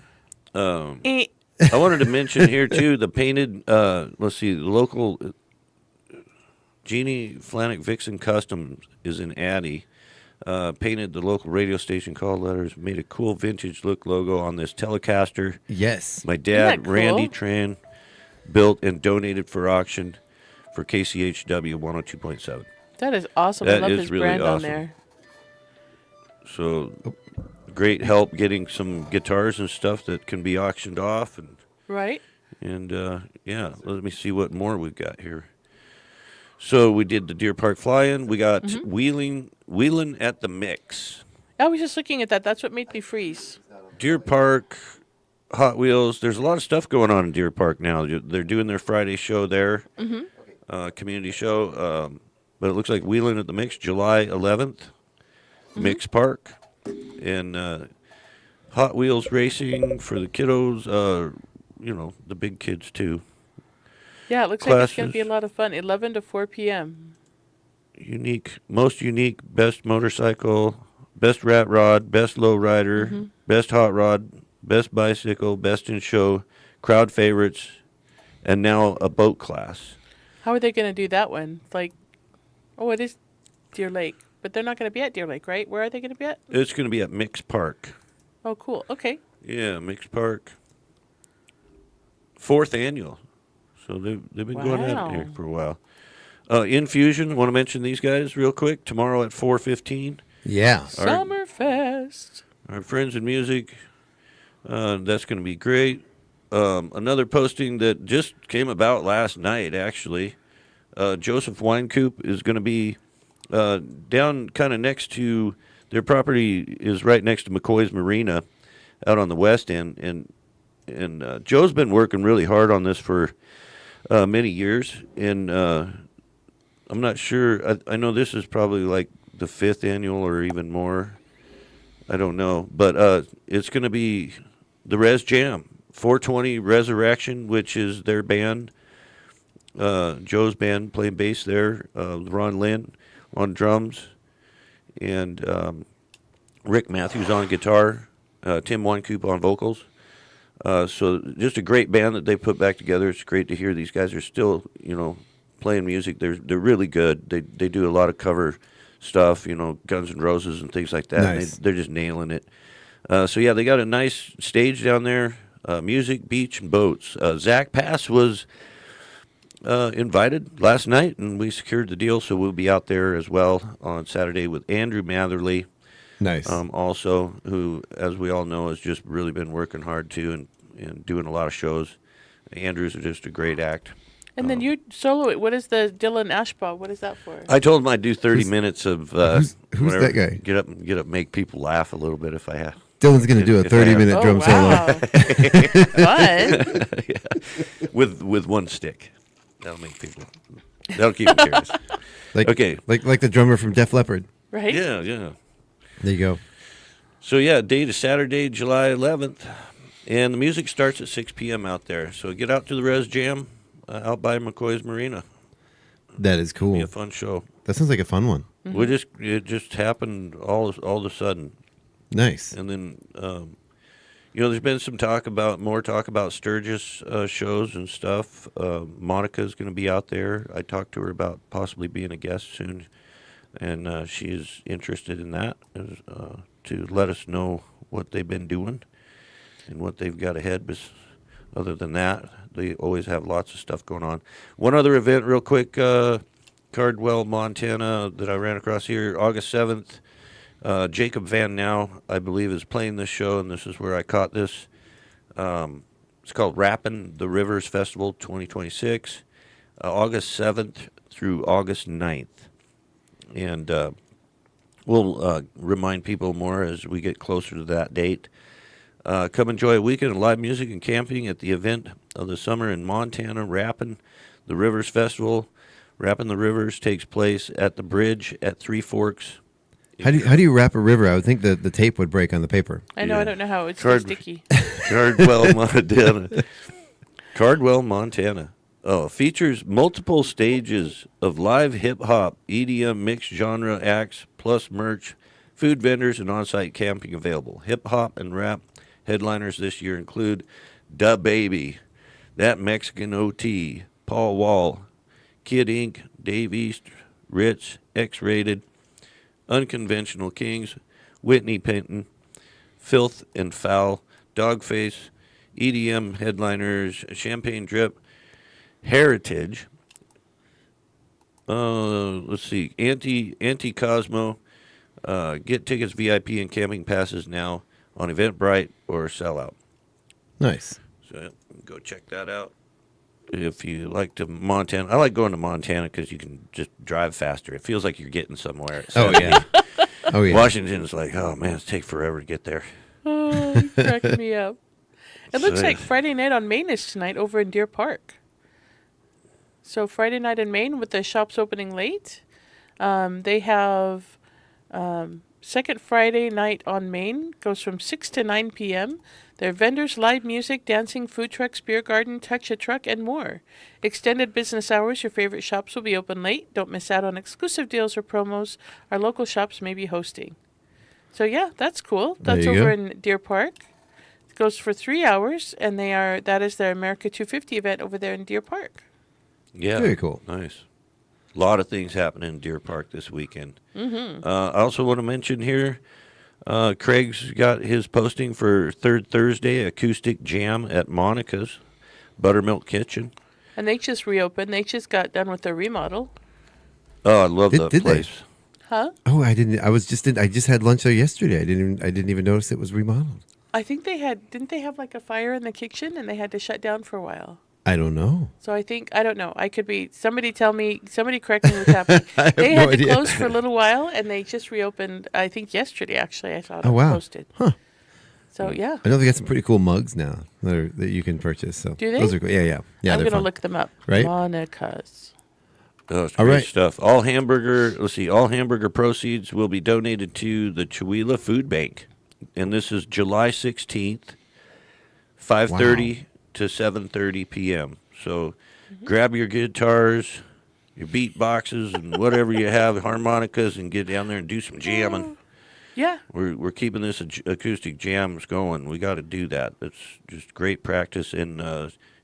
Eh. I wanted to mention here too the painted. Let's see, the local Jeannie Flanick Vixen Customs is in Addy. Painted the local radio station call letters. Made a cool vintage look logo on this Telecaster. Yes. My Isn't dad, that cool? Randy Tran, built and donated for auction for KCHW 102.7. That is awesome. I That love is his really brand on awesome. there. So great help getting some guitars and stuff that can be auctioned off, Right? and yeah, let me see what more we've got here. So we did the Deer Park Fly-In. We got wheeling at the Mix. I was just looking at that. That's what made me freeze. Deer Park, Hot Wheels. There's a lot of stuff going on in Deer Park now. They're doing their Friday show there, community show. But it looks like Wheeling at the Mix, July 11th, Mix Park, and Hot Wheels racing for the kiddos. The big kids too. Yeah, it looks like it's going to be a Classes. lot of fun. 11 to 4 p.m. Most unique, best motorcycle, best rat rod, best low rider, best hot rod, best bicycle, best in show, crowd favorites, and now a boat class. How are they going to do that one? Like, it is Deer Lake. But they're not going to be at Deer Lake, right? Where are they going to be at? It's going to be at Mix Park. Oh, cool. Okay. Yeah, Mix Park. 4th annual. So they've been going at it here Wow. for a while. Infusion, want to mention these guys real quick. Tomorrow at 4:15. Yeah. Summerfest. Our friends in music. That's going to be great. Another posting that just came about last night, actually. Joseph Winecoop is going to be down kind of next to their property is right next to McCoy's Marina out on the west end. And Joe's been working really hard on this for many years. And I'm not sure. I know this is probably like the 5th annual or even more. I don't know. But it's going to be the Res Jam, 420 Resurrection, which is their band. Joe's band playing bass there, Ron Lynn. on drums, and Rick Matthews on guitar, Tim Winecoop on vocals. So just a great band that they put back together. It's great to hear these guys are still, playing music. They're really good. They do a lot of cover stuff, Guns N' Roses and things like that. Nice. They're just nailing it. So yeah, they got a nice stage down there. Music, beach, and boats. Zach Pass was invited last night, and we secured the deal, so we'll be out there as well on Saturday with Andrew Matherly. Nice. Also, who, as we all know, has just really been working hard too and doing a lot of shows. Andrew's just a great act. And then you solo it. What is the Dylan Ashbaugh? What is that for? I told him I'd do 30 minutes of who's whatever, that guy? Get up, make people laugh a little bit if I have. Dylan's going to do a If I have- 30-minute drum Wow. Fun. Yeah. With one stick. That'll make people. That'll keep them curious. solo. Like, Okay. Like the drummer from Def Leppard. Right? Yeah. There you go. So yeah, date is Saturday, July 11th, and the music starts at 6 p.m. out there. So get out to the Res Jam out by McCoy's Marina. That is cool. Be a fun show. That sounds like a fun one. It just happened all of a sudden, Nice. and then there's been some more talk about Sturgis shows and stuff. Monica's going to be out there. I talked to her about possibly being a guest soon, and she is interested in that to let us know what they've been doing and what they've got ahead. But other than that, they always have lots of stuff going on. One other event, real quick, Cardwell, Montana, that I ran across here, August 7th. Jacob Van Now, I believe, is playing this show, and this is where I caught this. It's called Rappin' the Rivers Festival 2026, August 7th through August 9th. And we'll remind people more as we get closer to that date. Come enjoy a weekend of live music and camping at the event of the summer in Montana, Rappin' the Rivers Festival. Rappin' the Rivers takes place at the bridge at Three Forks. How do you wrap a river? I would think the tape would break on the paper. I know. Yeah. I don't know how. It's so Card- sticky. Cardwell, Montana. Cardwell, Montana. Oh, features multiple stages of live hip-hop, EDM, mixed genre acts, plus merch, food vendors, and on-site camping available. Hip-hop and rap headliners this year include Da Baby, That Mexican OT, Paul Wall, Kid Ink, Dave East, Ritz, X-Rated, Unconventional Kings, Whitney Penton, Filth and Foul, Dogface, EDM headliners, Champagne Drip, Heritage. Let's see, Anti Cosmo. Get tickets, VIP, and camping passes now on Eventbrite or Sellout. Nice. So go check that out. If you like to Montana, I like going to Montana because you can just drive faster. It feels like you're getting somewhere. Oh, yeah. Oh, yeah. Washington's like, oh man, it's take forever to get there. Oh, you cracking me up. It looks So- like Friday night on Main is tonight over in Deer Park. So Friday night in Maine with the shops opening late. They have second Friday night on Main goes from 6 to 9 p.m. There are vendors, live music, dancing, food trucks, beer garden, touch a truck, and more. Extended business hours. Your favorite shops will be open late. Don't miss out on exclusive deals or promos our local shops may be hosting. So yeah, that's cool. That's There you over go. in Deer Park. It goes for 3 hours, and that is their America 250 event over there in Deer Park. Yeah. Very cool. Nice. A lot of things happening in Deer Park this weekend. Mm-hmm. I also want to mention here, Craig's got his posting for Third Thursday Acoustic Jam at Monica's Buttermilk Kitchen. And they just reopened. They just got done with their remodel. Oh, I love Did that they? place. Huh? Oh, I didn't. I just had lunch there yesterday. I didn't even notice it was remodeled. I think didn't they have like a fire in the kitchen and they had to shut down for a while? I don't know. So I don't know. I could be, somebody correct me what's happening. I have They no had to idea. close for a little while and they just reopened, I think yesterday actually, I saw it Oh, wow. posted. Huh. So yeah. I know they got some pretty cool mugs now that you can purchase. So Do they? Those are cool. Yeah, yeah. Yeah, I'm they're going to fun. look them up. Right? Monica's. Oh, it's All great right. stuff. All hamburger proceeds will be donated to the Chewelah Food Bank. And this is July 16th, 5:30 to 7:30 p.m. So grab your guitars, your beat boxes and whatever you have, harmonicas, and get down there and do some jamming. Yeah. We're keeping this acoustic jams going. We got to do that. It's just great practice, and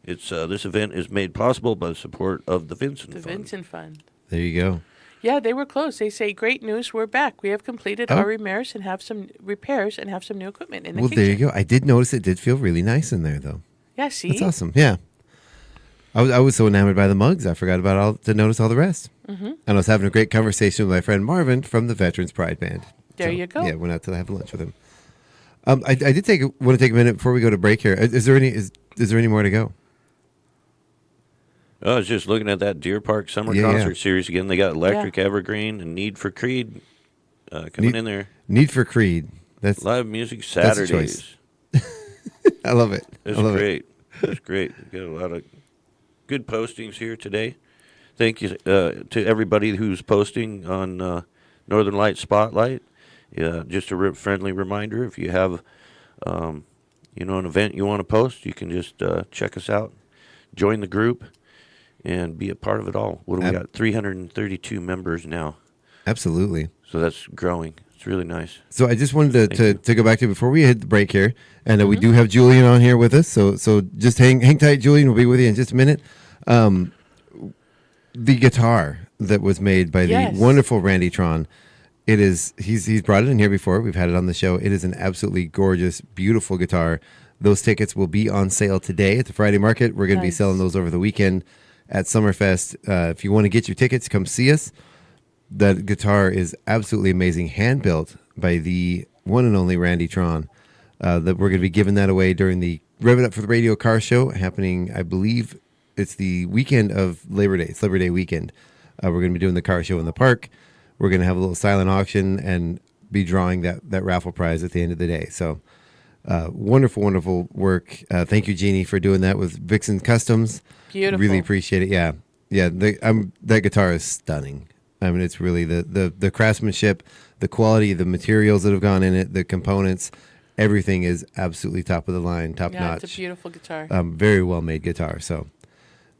it's this event is made possible by the support of the Vincent The Fund. Vincent Fund. There you go. Yeah, they were close. They say, great news, we're back. We have completed Oh. our repairs and have some new equipment in the Well, kitchen. there you go. I did notice it did feel really nice in there, though. Yeah, see? That's awesome. Yeah. I was so enamored by the mugs, I forgot to notice all the rest. Mm-hmm. And I was having a great conversation with my friend Marvin from the Veterans Pride Band. There you go. Yeah, went out to have lunch with him. I did want to take a minute before we go to break here. Is there any more to go? I was just looking at that Deer Park Summer Concert Series again. They got Electric Evergreen and Need for Creed coming in there. Need for Creed. That's Live music that's a choice. Saturdays. I love it. It's I love great. It's great. We've got a lot of good postings here today. Thank you to everybody who's posting on Northern Light Spotlight. Just a friendly reminder, if you have an event you want to post, you can just check us out, join the group, and be a part of it all. What do we got? 332 members now. Absolutely. So that's growing. It's really nice. So I just wanted to go back to before we hit the break here, and we do have Julian on here with us. So just hang tight, Julian. We'll be with you in just a minute. The guitar that was made by the wonderful Randy Tron. It is he's brought it in here before. We've had it on the show. It is an absolutely gorgeous, beautiful guitar. Those tickets will be on sale today at the Friday Market. We're going to be selling those over the weekend at Summerfest. If you want to get your tickets, come see us. That guitar is absolutely amazing, hand built by the one and only Randy Tron. That we're going to be giving that away during the Rev It Up for the Radio car show happening. I believe it's the weekend of Labor Day. It's Labor Day weekend. We're going to be doing the car show in the park. We're going to have a little silent auction and be drawing that raffle prize at the end of the day. So wonderful, wonderful work. Thank you, Jeannie, for doing that with Vixen Customs. Beautiful. Really appreciate it. Yeah. That guitar is stunning. I mean, it's really the craftsmanship, the quality, the materials that have gone in it, the components, everything is absolutely top of the line, top notch. It's a beautiful guitar. Very well made guitar. So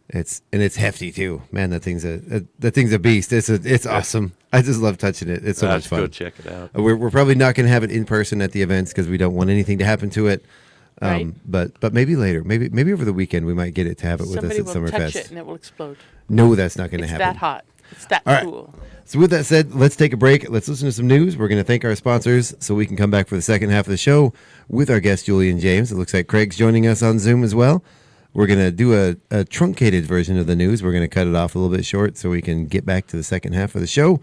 it's hefty too. Man, that thing's a beast. It's awesome. I just love touching it. It's so much fun. Go check it out. We're probably not going to have it in person at the events because we don't want anything to happen to it. Right. But maybe later, maybe over the weekend we might get it to have it with Somebody us at will touch Summerfest. it and it will explode. No, that's not going to It's happen. that hot. It's that All right. cool. So with that said, let's take a break. Let's listen to some news. We're going to thank our sponsors so we can come back for the second half of the show with our guest, Julian James. It looks like Craig's joining us on Zoom as well. We're going to do a truncated version of the news. We're going to cut it off a little bit short so we can get back to the second half of the show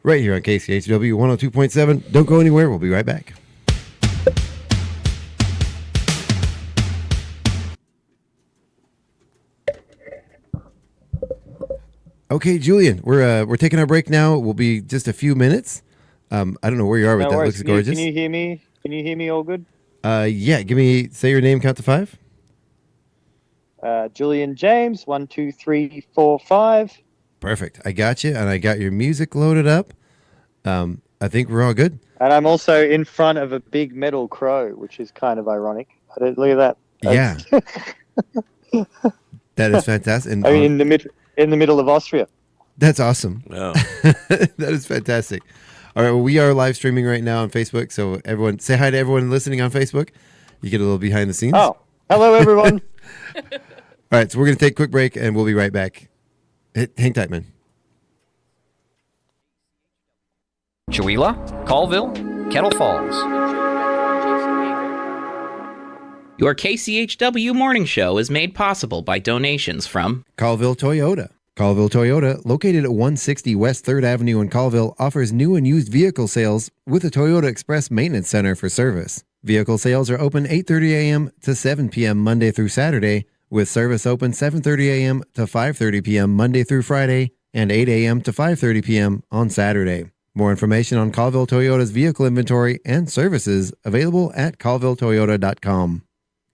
right here on KCHW 102.7. Don't go anywhere. We'll be right back. Okay, Julian, we're taking our break now. We'll be just a few minutes. I don't know where you are, but No that worries. looks gorgeous. Can you hear me? Can you hear me all good? Yeah, say your name, count to 5. Julian James, 1, 2, 3, 4, 5. Perfect. I got you, and I got your music loaded up. I think we're all good. And I'm also in front of a big metal crow, which is kind of ironic. Look at that. Yeah. That is fantastic. And I mean, in the middle of Austria. that's awesome. Wow. That is fantastic. All right, well, we are live streaming right now on Facebook, so everyone, say hi to everyone listening on Facebook. You get a little behind the scenes. Oh, hello, everyone. All right, so we're going to take a quick break, and we'll be right back. Hang tight, man. Chewelah, Colville, Kettle Falls. Your KCHW morning show is made possible by donations from Colville Toyota. Colville Toyota, located at 160 West 3rd Avenue in Colville, offers new and used vehicle sales with a Toyota Express Maintenance Center for service. Vehicle sales are open 8:30 a.m. to 7 p.m. Monday through Saturday, with service open 7:30 a.m. to 5:30 p.m. Monday through Friday, and 8 a.m. to 5:30 p.m. on Saturday. More information on Colville Toyota's vehicle inventory and services available at colvilletoyota.com.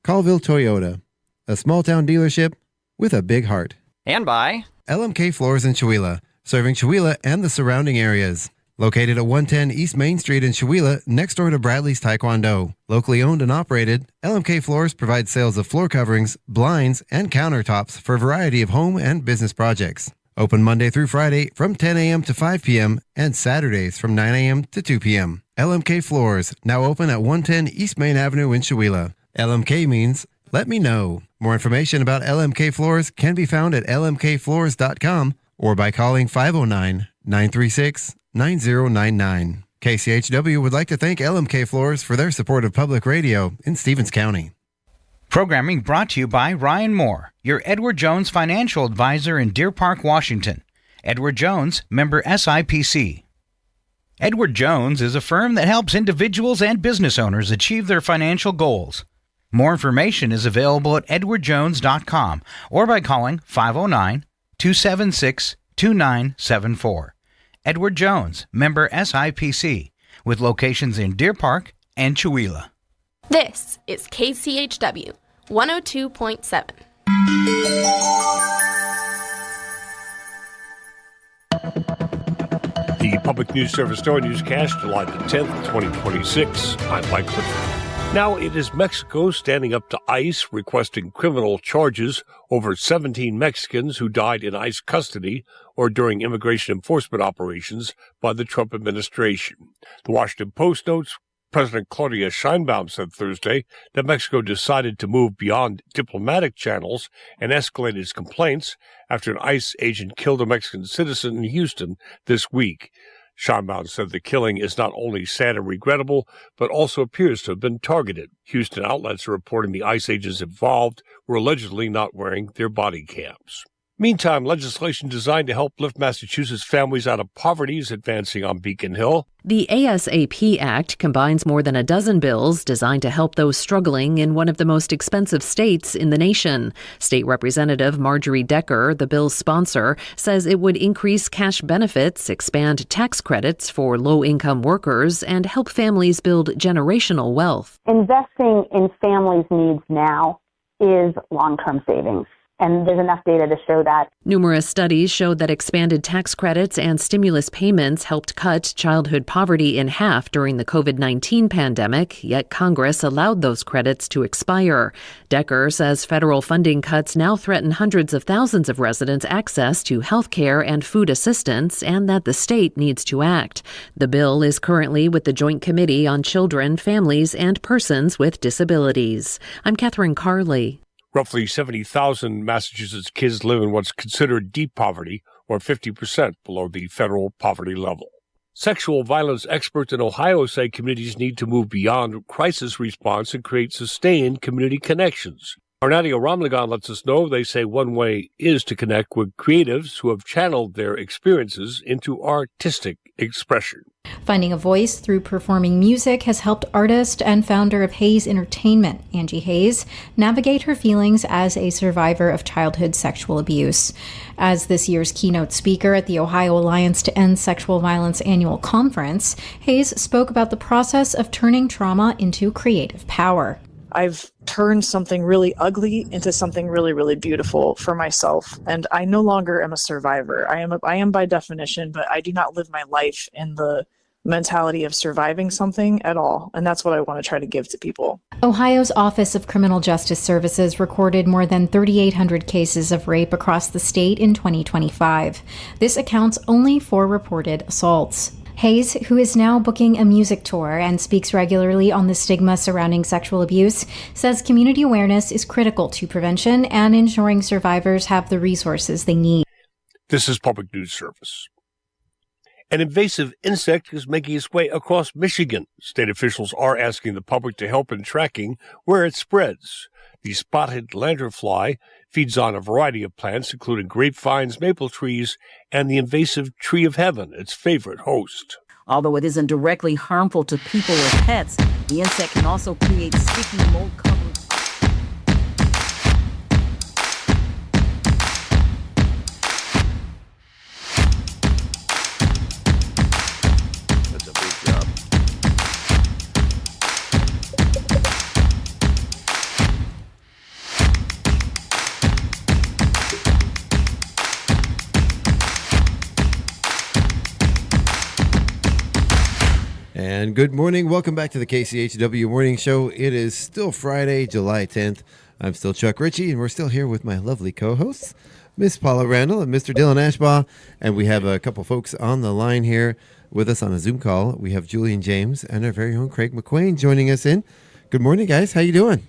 Colville Toyota, a small-town dealership with a big heart. and by LMK Floors in Chewelah, serving Chewelah and the surrounding areas. Located at 110 East Main Street in Chewelah, next door to Bradley's Taekwondo. Locally owned and operated, LMK Floors provides sales of floor coverings, blinds, and countertops for a variety of home and business projects. Open Monday through Friday from 10 a.m. to 5 p.m. and Saturdays from 9 a.m. to 2 p.m. LMK Floors, now open at 110 East Main Avenue in Chewelah. LMK means let me know. More information about LMK Floors can be found at lmkfloors.com or by calling 509-936-9099. KCHW would like to thank LMK Floors for their support of public radio in Stevens County. Programming brought to you by Ryan Moore, your Edward Jones financial advisor in Deer Park, Washington. Edward Jones, member SIPC. Edward Jones is a firm that helps individuals and business owners achieve their financial goals. More information is available at edwardjones.com or by calling 509-276-2974. Edward Jones, member SIPC, with locations in Deer Park and Chewelah. This is KCHW 102.7. The Public News Service Star Newscast, July the 10th, 2026. I'm Mike Clifford. Now it is Mexico standing up to ICE requesting criminal charges over 17 Mexicans who died in ICE custody or during immigration enforcement operations by the Trump administration. The Washington Post notes President Claudia Sheinbaum said Thursday that Mexico decided to move beyond diplomatic channels and escalate its complaints after an ICE agent killed a Mexican citizen in Houston this week. Sheinbaum said the killing is not only sad and regrettable, but also appears to have been targeted. Houston outlets are reporting the ICE agents involved were allegedly not wearing their body cams. Meantime, legislation designed to help lift Massachusetts families out of poverty is advancing on Beacon Hill. The ASAP Act combines more than a dozen bills designed to help those struggling in one of the most expensive states in the nation. State Representative Marjorie Decker, the bill's sponsor, says it would increase cash benefits, expand tax credits for low-income workers, and help families build generational wealth. Investing in families' needs now is long-term savings. And there's enough data to show that. Numerous studies showed that expanded tax credits and stimulus payments helped cut childhood poverty in half during the COVID-19 pandemic, yet Congress allowed those credits to expire. Decker says federal funding cuts now threaten hundreds of thousands of residents' access to health care and food assistance, and that the state needs to act. The bill is currently with the Joint Committee on Children, Families, and Persons with Disabilities. I'm Catherine Carley. Roughly 70,000 Massachusetts kids live in what's considered deep poverty, or 50% below the federal poverty level. Sexual violence experts in Ohio say communities need to move beyond crisis response and create sustained community connections. Arnadia Ramlagan lets us know they say one way is to connect with creatives who have channeled their experiences into artistic expression. Finding a voice through performing music has helped artist and founder of Hayes Entertainment, Angie Hayes, navigate her feelings as a survivor of childhood sexual abuse. As this year's keynote speaker at the Ohio Alliance to End Sexual Violence annual conference, Hayes spoke about the process of turning trauma into creative power. I've turned something really ugly into something really, really beautiful for myself. And I no longer am a survivor. I am by definition, but I do not live my life in the mentality of surviving something at all. And that's what I want to try to give to people. Ohio's Office of Criminal Justice Services recorded more than 3,800 cases of rape across the state in 2025. This accounts only for reported assaults. Hayes, who is now booking a music tour and speaks regularly on the stigma surrounding sexual abuse, says community awareness is critical to prevention and ensuring survivors have the resources they need. This is Public News Service. An invasive insect is making its way across Michigan. State officials are asking the public to help in tracking where it spreads. The spotted lanternfly feeds on a variety of plants, including grapevines, maple trees, and the invasive tree of heaven, its favorite host. Although it isn't directly harmful to people or pets, the insect can also create sticky mold-covered. That's a big job. And good morning. Welcome back to the KCHW Morning Show. It is still Friday, July 10th. I'm still Chuck Ritchie, and we're still here with my lovely co-hosts. Miss Paula Randall and Mr. Dylan Ashbaugh. And we have a couple folks on the line here with us on a Zoom call. We have Julian James and our very own Craig McQueen joining us in. Good morning, guys. How you doing?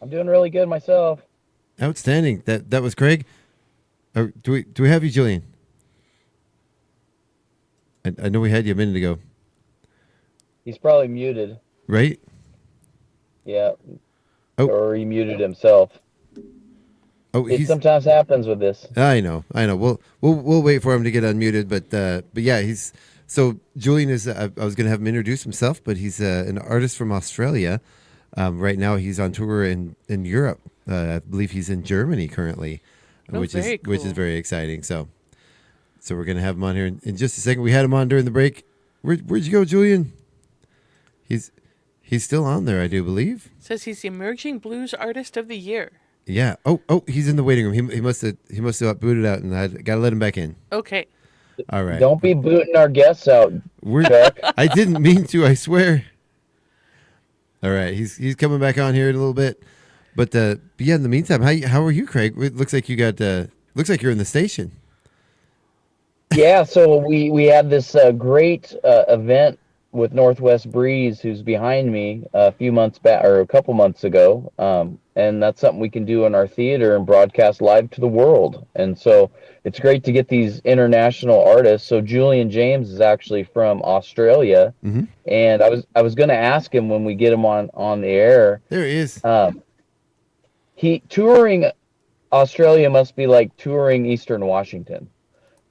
I'm doing really good myself. Outstanding. That was Craig. Do we have you, Julian? I know we had you a minute ago. He's probably muted. Right? Yeah. Oh. Or he muted himself. Oh, it sometimes happens with this. I know. We'll wait for him to get unmuted, but yeah, so Julian is. I was going to have him introduce himself, but he's an artist from Australia. Right now, he's on tour in Europe. I believe he's in Germany currently, which is very exciting. So we're going to have him on here in just a second. We had him on during the break. Where'd you go, Julian? He's still on there, I do believe. Says he's the Emerging Blues Artist of the Year. Yeah. Oh, he's in the waiting room. He must have booted out, and I got to let him back in. Okay. All right. Don't be booting our guests out. I didn't mean to, I swear. All right, he's coming back on here in a little bit, but yeah. In the meantime, how are you, Craig? It looks like you're in the station. Yeah. So we had this great event with Northwest Breeze, who's behind me, a few months back or a couple months ago, and that's something we can do in our theater and broadcast live to the world. And so it's great to get these international artists. So Julian James is actually from Australia, and I was going to ask him when we get him on the air. There he is. He touring Australia must be like touring Eastern Washington,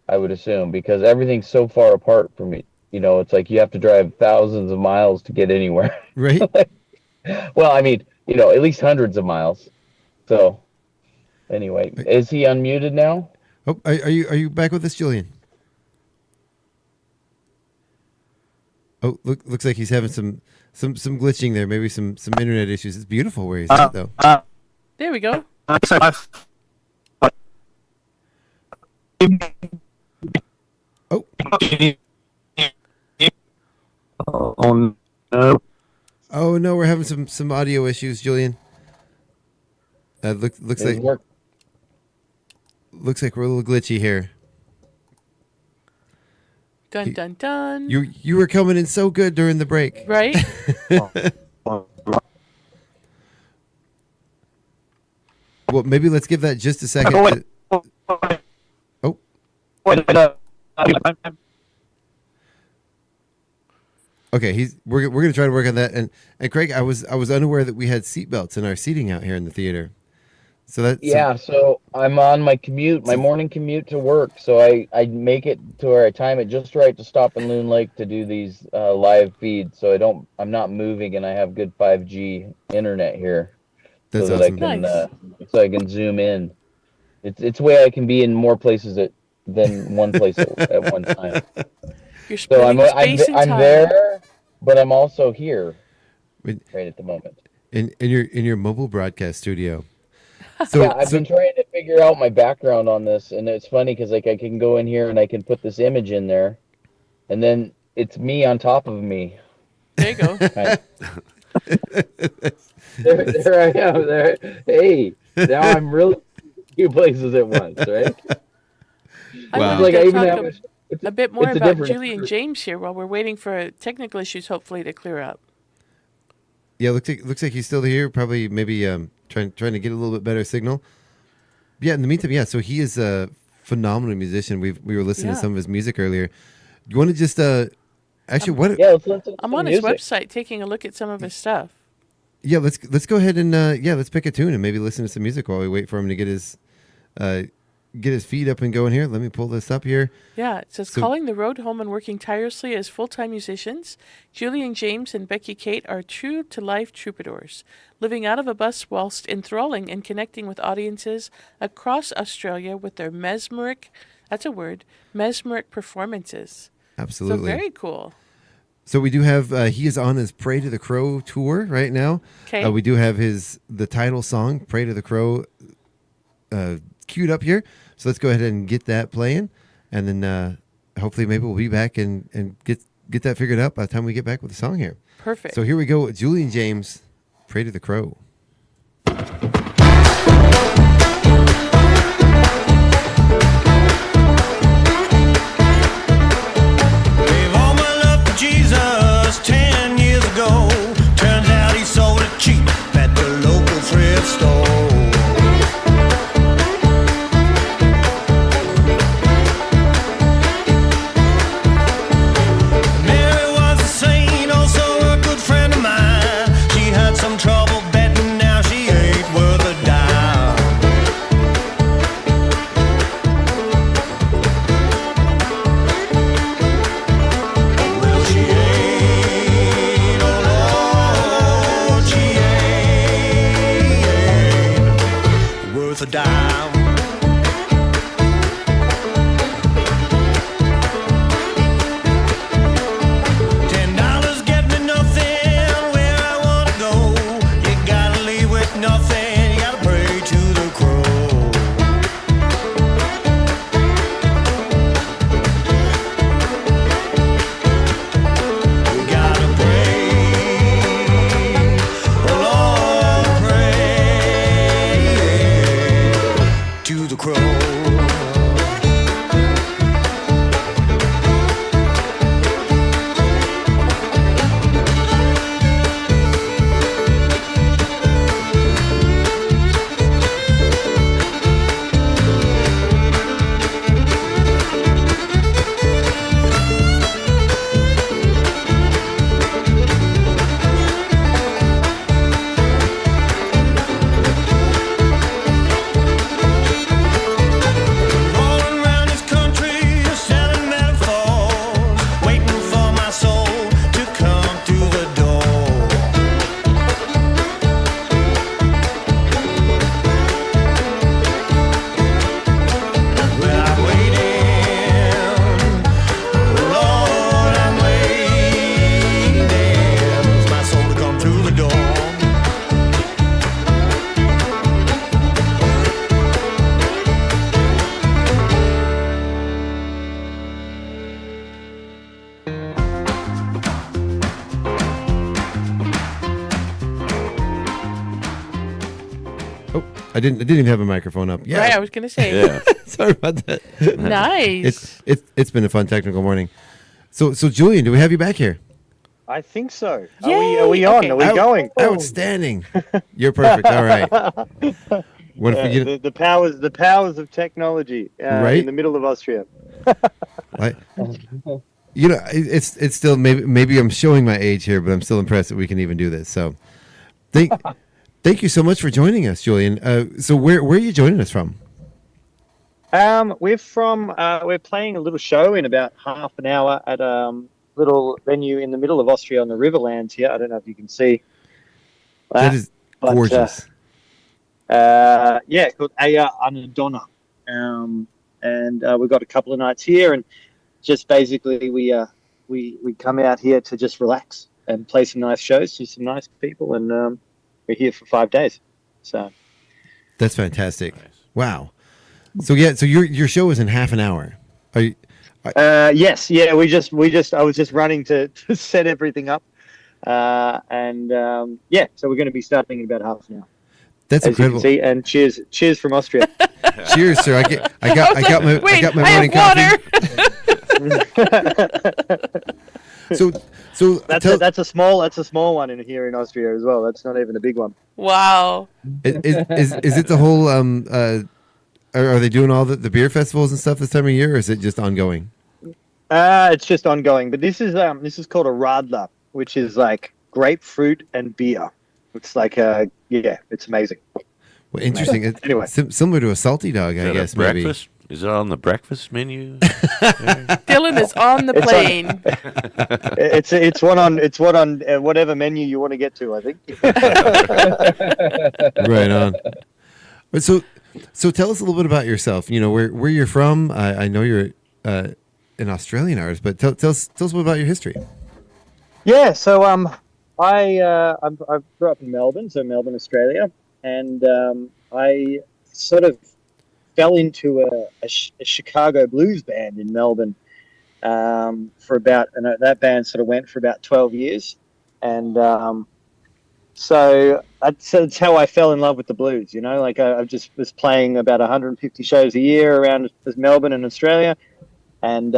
I would assume, because everything's so far apart from me. You know, it's like you have to drive thousands of miles to get anywhere. Right. Well, I mean, you know, at least hundreds of miles. So, anyway, is he unmuted now? Oh, are you back with us, Julian? Oh, looks like he's having some glitching there. Maybe some internet issues. It's beautiful where he's at, though. There we go. Oh. Oh no! Oh no, we're having some audio issues, Julian. Looks like we're a little glitchy here. Dun dun dun. You were coming in so good during the break, right? Well, maybe let's give that just a second. Oh. Okay, we're gonna try to work on that. And Craig, I was unaware that we had seatbelts in our seating out here in the theater. So I'm on my morning commute to work. So I make it to where I time it just right to stop in Loon Lake to do these live feeds. So I'm not moving, and I have good 5G internet here. That's so awesome. that so I can zoom in. It's a way I can be in more places than one place at one time. You're splitting space and time. I'm there, but I'm also here right at the moment. In your mobile broadcast studio. I've been trying to figure out my background on this, and it's funny because like I can go in here and I can put this image in there, and then it's me on top of me. There you go. There I am. There. Hey, now I'm really a few places at once, right? Wow. Like I even have a bit more about Julian experience. James here while we're waiting for technical issues hopefully to clear up. Yeah, looks like he's still here. Probably maybe trying to get a little bit better signal. Yeah. In the meantime, yeah. So he is a phenomenal musician. We were listening to some of his music earlier. You want to just actually what? Yeah, let's listen to I'm some on his music. website taking a look at some of his stuff. Yeah, let's go ahead and let's pick a tune and maybe listen to some music while we wait for him to get his feet up and going here. Let me pull this up here. Yeah, it says, calling the road home and working tirelessly as full-time musicians, Julian James and Becky Kate are true-to-life troubadours, living out of a bus whilst enthralling and connecting with audiences across Australia with their mesmeric performances. Absolutely. So very cool. So we do have, he is on his Pray to the Crow tour right now. Okay. We do have the title song, Pray to the Crow, queued up here. So let's go ahead and get that playing. And then hopefully maybe we'll be back and get that figured out by the time we get back with the song here. Perfect. So here we go. Julian James, Pray to the Crow. I didn't even have a microphone up. Yeah, Right, I was going to say. Yeah. Sorry about that. Nice. It's been a fun technical morning. So Julian, do we have you back here? I think so. Yay! Are we on? Okay. Are we going? Outstanding. You're perfect. All right. What if we get the powers of technology Right? in the middle of Austria? it's still maybe I'm showing my age here, but I'm still impressed that we can even do this. So thank you so much for joining us, Julian. So where are you joining us from? We're playing a little show in about half an hour at little venue in the middle of Austria on the Riverlands here. I don't know if you can see That is gorgeous. Called Aya Anadonna. And we've got a couple of nights here, and just basically we come out here to just relax and play some nice shows to some nice people, and we're here for 5 days. So That's fantastic. Wow. So your show is in half an hour. Are you, yes, yeah. I was just running to set everything up, so we're going to be starting in about half an hour. That's as incredible. You can see, and cheers from Austria. Cheers, sir. I got my morning coffee. So that's a small one in here in Austria as well. That's not even a big one. Wow. Is it the whole are they doing all the beer festivals and stuff this time of year, or is it just ongoing? It's just ongoing, but this is called a radler, which is like grapefruit and beer. It's like it's amazing. Well, interesting. It's Anyway. similar to a salty dog, I guess. Maybe. Breakfast? Is it on the breakfast menu? Dylan is on the plane. It's one on whatever menu you want to get to, I think. Right on. But so tell us a little bit about yourself. You know where you're from. I know you're an Australian artist, but tell us a little bit about your history. Yeah, so I grew up in Melbourne, Melbourne, Australia, and I sort of fell into a Chicago blues band in Melbourne for about, and that band sort of went for about 12 years, and so that's how I fell in love with the blues. You know, like I just was playing about 150 shows a year around Melbourne and Australia, and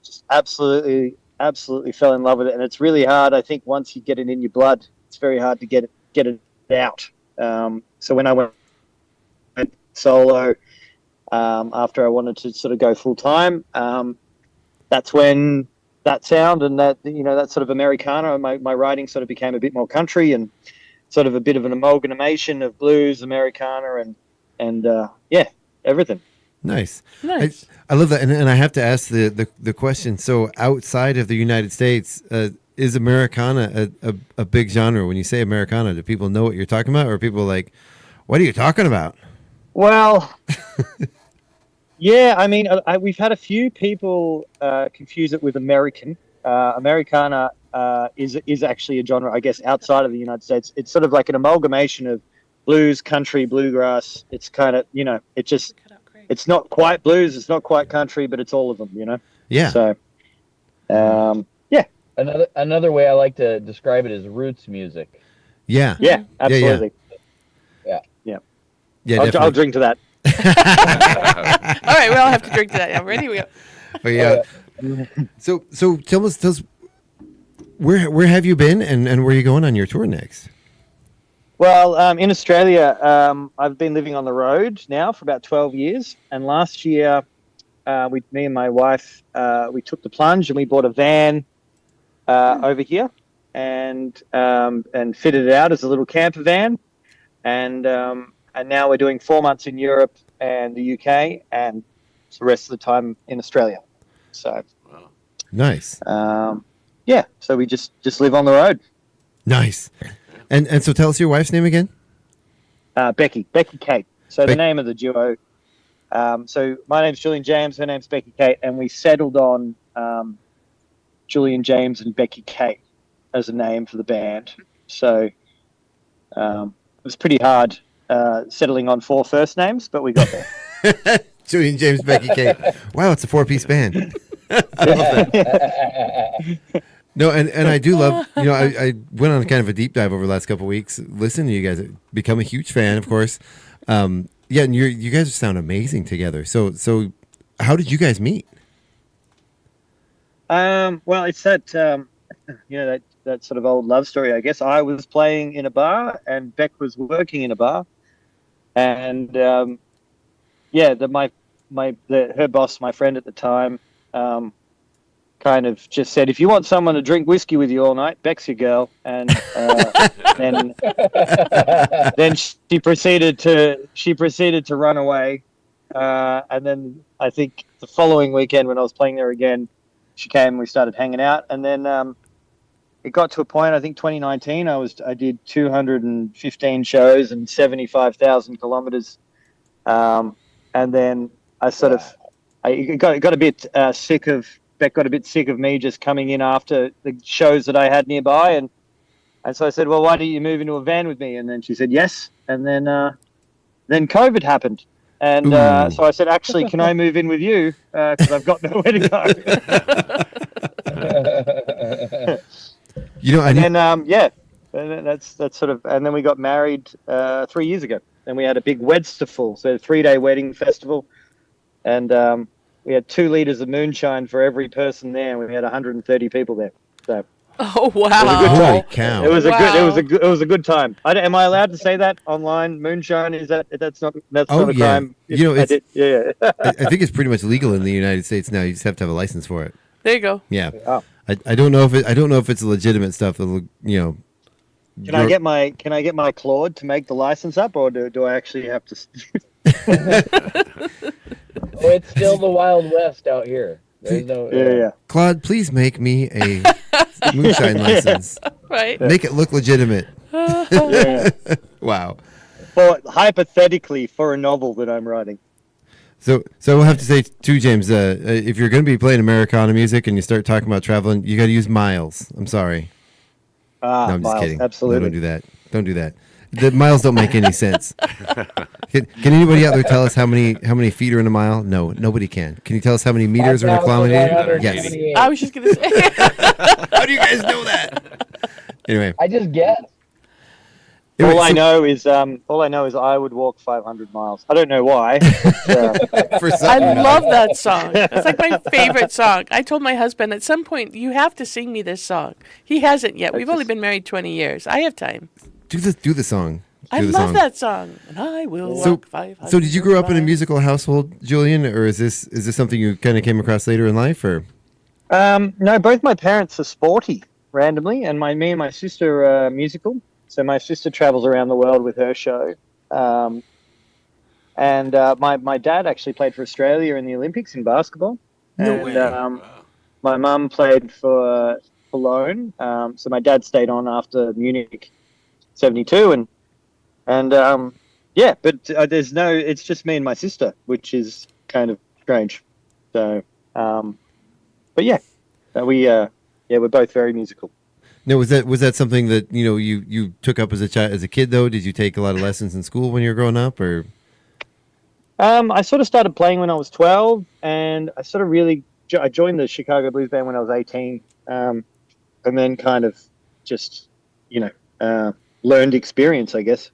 just absolutely fell in love with it. And it's really hard. I think once you get it in your blood, it's very hard to get it out. So when I went solo, after I wanted to sort of go full time, that's when that sound and that sort of Americana, my writing sort of became a bit more country and sort of a bit of an amalgamation of blues, Americana, and everything. Nice. I love that, and I have to ask the question. So, outside of the United States, is Americana a big genre? When you say Americana, do people know what you're talking about, or are people like, "What are you talking about?" Well, yeah. I mean, we've had a few people confuse it with American. Americana is actually a genre, I guess, outside of the United States. It's sort of like an amalgamation of blues, country, bluegrass. It's kind of it's not quite blues, it's not quite country, but it's all of them, you know? Yeah. So, Another way I like to describe it is roots music. Yeah. Yeah, absolutely. Yeah. Yeah, I'll definitely. drink to that. All right, we all have to drink to that. Yeah, ready? We go. But yeah. So tell us where have you been and where are you going on your tour next? Well, in Australia, I've been living on the road now for about 12 years. And last year, me and my wife, we took the plunge and we bought a van over here and fitted it out as a little camper van. And now we're doing 4 months in Europe and the UK and the rest of the time in Australia. So nice. Yeah, so we just live on the road. Nice. And so tell us your wife's name again. Becky Kate. So the name of the duo. So my name's Julian James, her name's Becky Kate, and we settled on Julian James and Becky Kate as a name for the band. So it was pretty hard settling on 4 first names, but we got there. Julian James, Becky Kate. Wow, it's a 4-piece band. I love that. No, and I do love, I went on kind of a deep dive over the last couple of weeks. Listen to you guys, become a huge fan, of course. And you guys sound amazing together. So how did you guys meet? Well, it's that that sort of old love story, I guess. I was playing in a bar and Beck was working in a bar, and her boss, my friend at the time, kind of just said, if you want someone to drink whiskey with you all night, Beck's your girl. And then she proceeded to run away. And then I think the following weekend when I was playing there again, she came and we started hanging out. And then it got to a point, I think 2019, I did 215 shows and 75,000 kilometers. And then I got a bit sick of, Beck got a bit sick of me just coming in after the shows that I had nearby, and so I said, well, why don't you move into a van with me? And then she said yes, and then COVID happened, and so I said, actually, can I move in with you, because I've got nowhere to go. That's sort of, and then we got married 3 years ago, and we had a big Wedsterful, so a 3-day wedding festival, and we had 2 liters of moonshine for every person there, and we had 130 people there. So, oh wow! It was a good time. Holy cow! It was a good time. Am I allowed to say that online? Moonshine, that's not a crime? I think it's pretty much legal in the United States now. You just have to have a license for it. There you go. Yeah. Oh. I don't know if it's legitimate stuff. Can I get my Claude to make the license up, or do I actually have to? Oh, it's still the Wild West out here. There's no. Claude, please make me a moonshine license. Right. Make it look legitimate. Wow. Well, hypothetically, for a novel that I'm writing. So we'll have to say too, James, if you're going to be playing Americana music and you start talking about traveling, you got to use miles. I'm sorry. No, I'm just kidding. Absolutely. No, don't do that. Don't do that. The miles don't make any sense. Can anybody out there tell us how many feet are in a mile? No, nobody can. Can you tell us how many meters are in a kilometer? Yes. I was just going to say. How do you guys know that? Anyway, I just guessed. All I know is I would walk 500 miles. I don't know why. But, I love that song. It's like my favorite song. I told my husband at some point, you have to sing me this song. He hasn't yet. We've only been married 20 years. I have time. Do the song. I love that song. And I will walk 500. So did you grow up in a musical household, Julian, or is this something you kind of came across later in life, or? No, both my parents are sporty randomly, and me and my sister are musical. So my sister travels around the world with her show. And my dad actually played for Australia in the Olympics in basketball. My mum played for Cologne. So my dad stayed on after Munich 72. It's just me and my sister, which is kind of strange. So, we're both very musical. No, was that something that you took up as a kid though? Did you take a lot of lessons in school when you were growing up, or? I sort of started playing when I was 12, and I sort of I joined the Chicago Blues Band when I was 18, and then kind of just learned experience, I guess.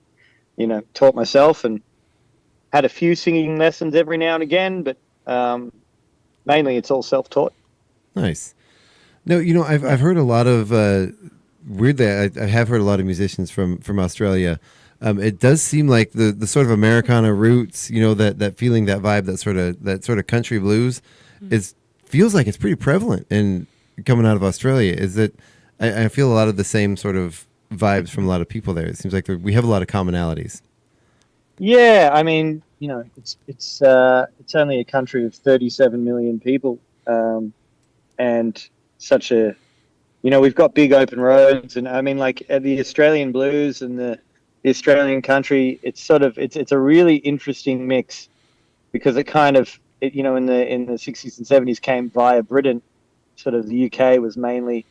Taught myself, and had a few singing lessons every now and again, but mainly it's all self-taught. Nice. No, I've heard a lot of weirdly, I have heard a lot of musicians from Australia. It does seem like the sort of Americana roots, that feeling, that vibe, that sort of country blues, feels like it's pretty prevalent in coming out of Australia. Is it? I feel a lot of the same sort of vibes from a lot of people there. It seems like we have a lot of commonalities. Yeah, I mean, it's only a country of 37 million people, and such a, we've got big open roads, and I mean, like the Australian blues and the Australian country, it's a really interesting mix, because it kind of, in the 60s and 70s came via Britain. Sort of the UK was mainly,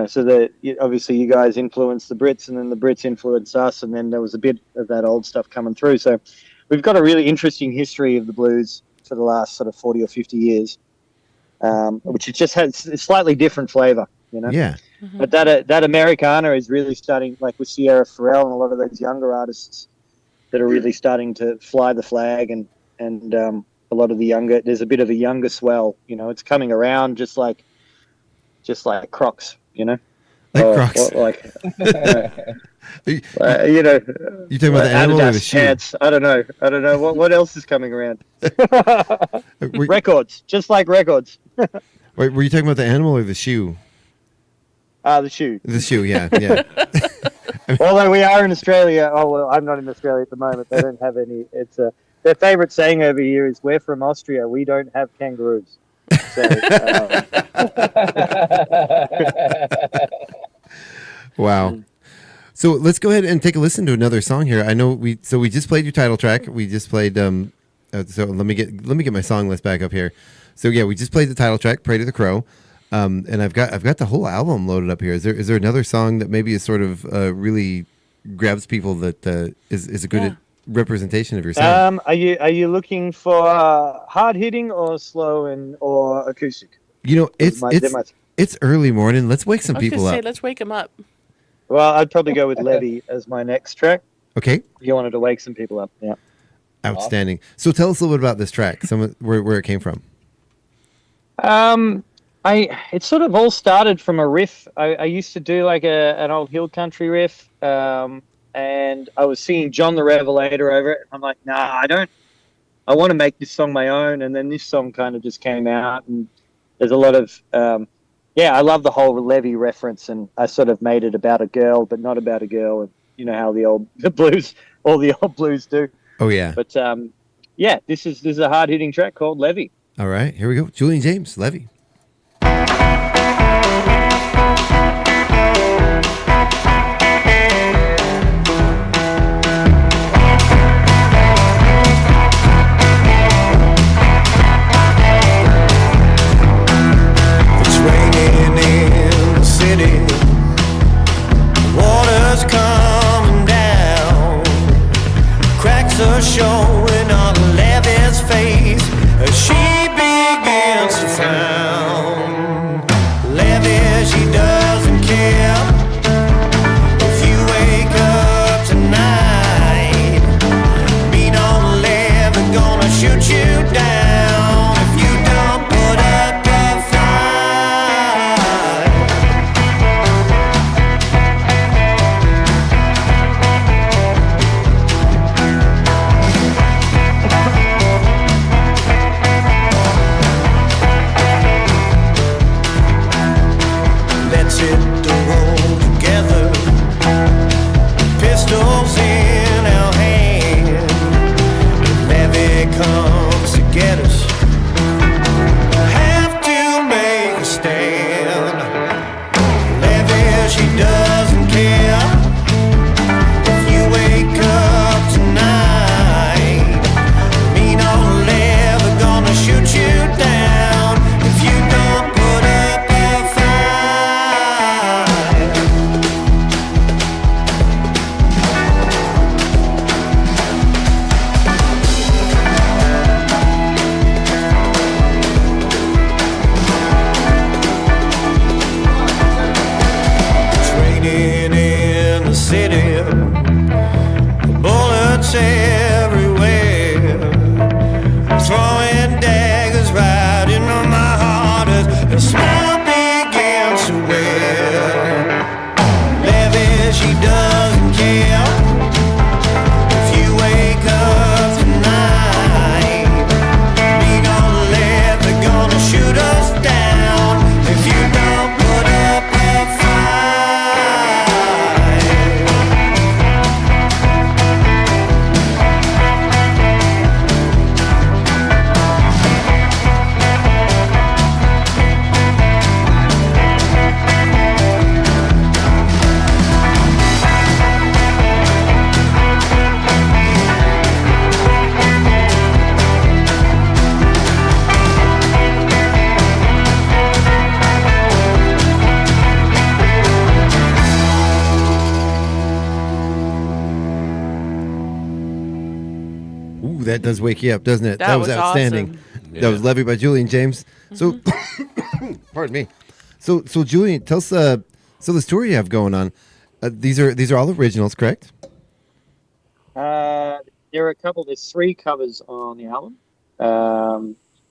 so obviously you guys influenced the Brits, and then the Brits influenced us, and then there was a bit of that old stuff coming through. So we've got a really interesting history of the blues for the last sort of 40 or 50 years, which it just has a slightly different flavor, Yeah. Mm-hmm. But that Americana is really starting, like with Sierra Farrell and a lot of those younger artists that are really starting to fly the flag, and a lot of the younger, there's a bit of a younger swell, it's coming around just like Crocs, Like Crocs. You talking about the animal or the shoe? Pants. I don't know. What else is coming around? Records, just like records. Wait, were you talking about the animal or the shoe? The shoe. The shoe, yeah, yeah. Although we are in Australia. Oh, well, I'm not in Australia at the moment. They don't have any. Their favourite saying over here is, "We're from Austria. We don't have kangaroos." So, wow. So let's go ahead and take a listen to another song here. I know we just played your title track. We just played so let me get my song list back up here. So yeah, we just played the title track, "Pray to the Crow," and I've got the whole album loaded up here. Is there another song that maybe is sort of really grabs people that is a good representation of your sound? Are you looking for hard hitting or slow or acoustic? It's early morning. Let's wake some people up. Let's wake them up. Well, I'd probably go with Levy as my next track. Okay. If you wanted to wake some people up, yeah. Outstanding. So tell us a little bit about this track, where it came from. It sort of all started from a riff. I used to do like an old hill country riff, and I was singing John the Revelator over it. I'm like, nah, I want to make this song my own. And then this song kind of just came out, and there's a lot of, I love the whole Levy reference, and I sort of made it about a girl, but not about a girl. And you know how all the old blues do. Oh yeah. But this is a hard hitting track called Levy. All right, here we go. Julian James, Levy. Showing on Levy's face as she begins to frown. that does wake you up, doesn't it? That was outstanding. awesome. That was levied by Julian James. So, pardon me. So Julian, tell us. So the story you have going on. These are all originals, correct? There are a couple. There's 3 covers on the album.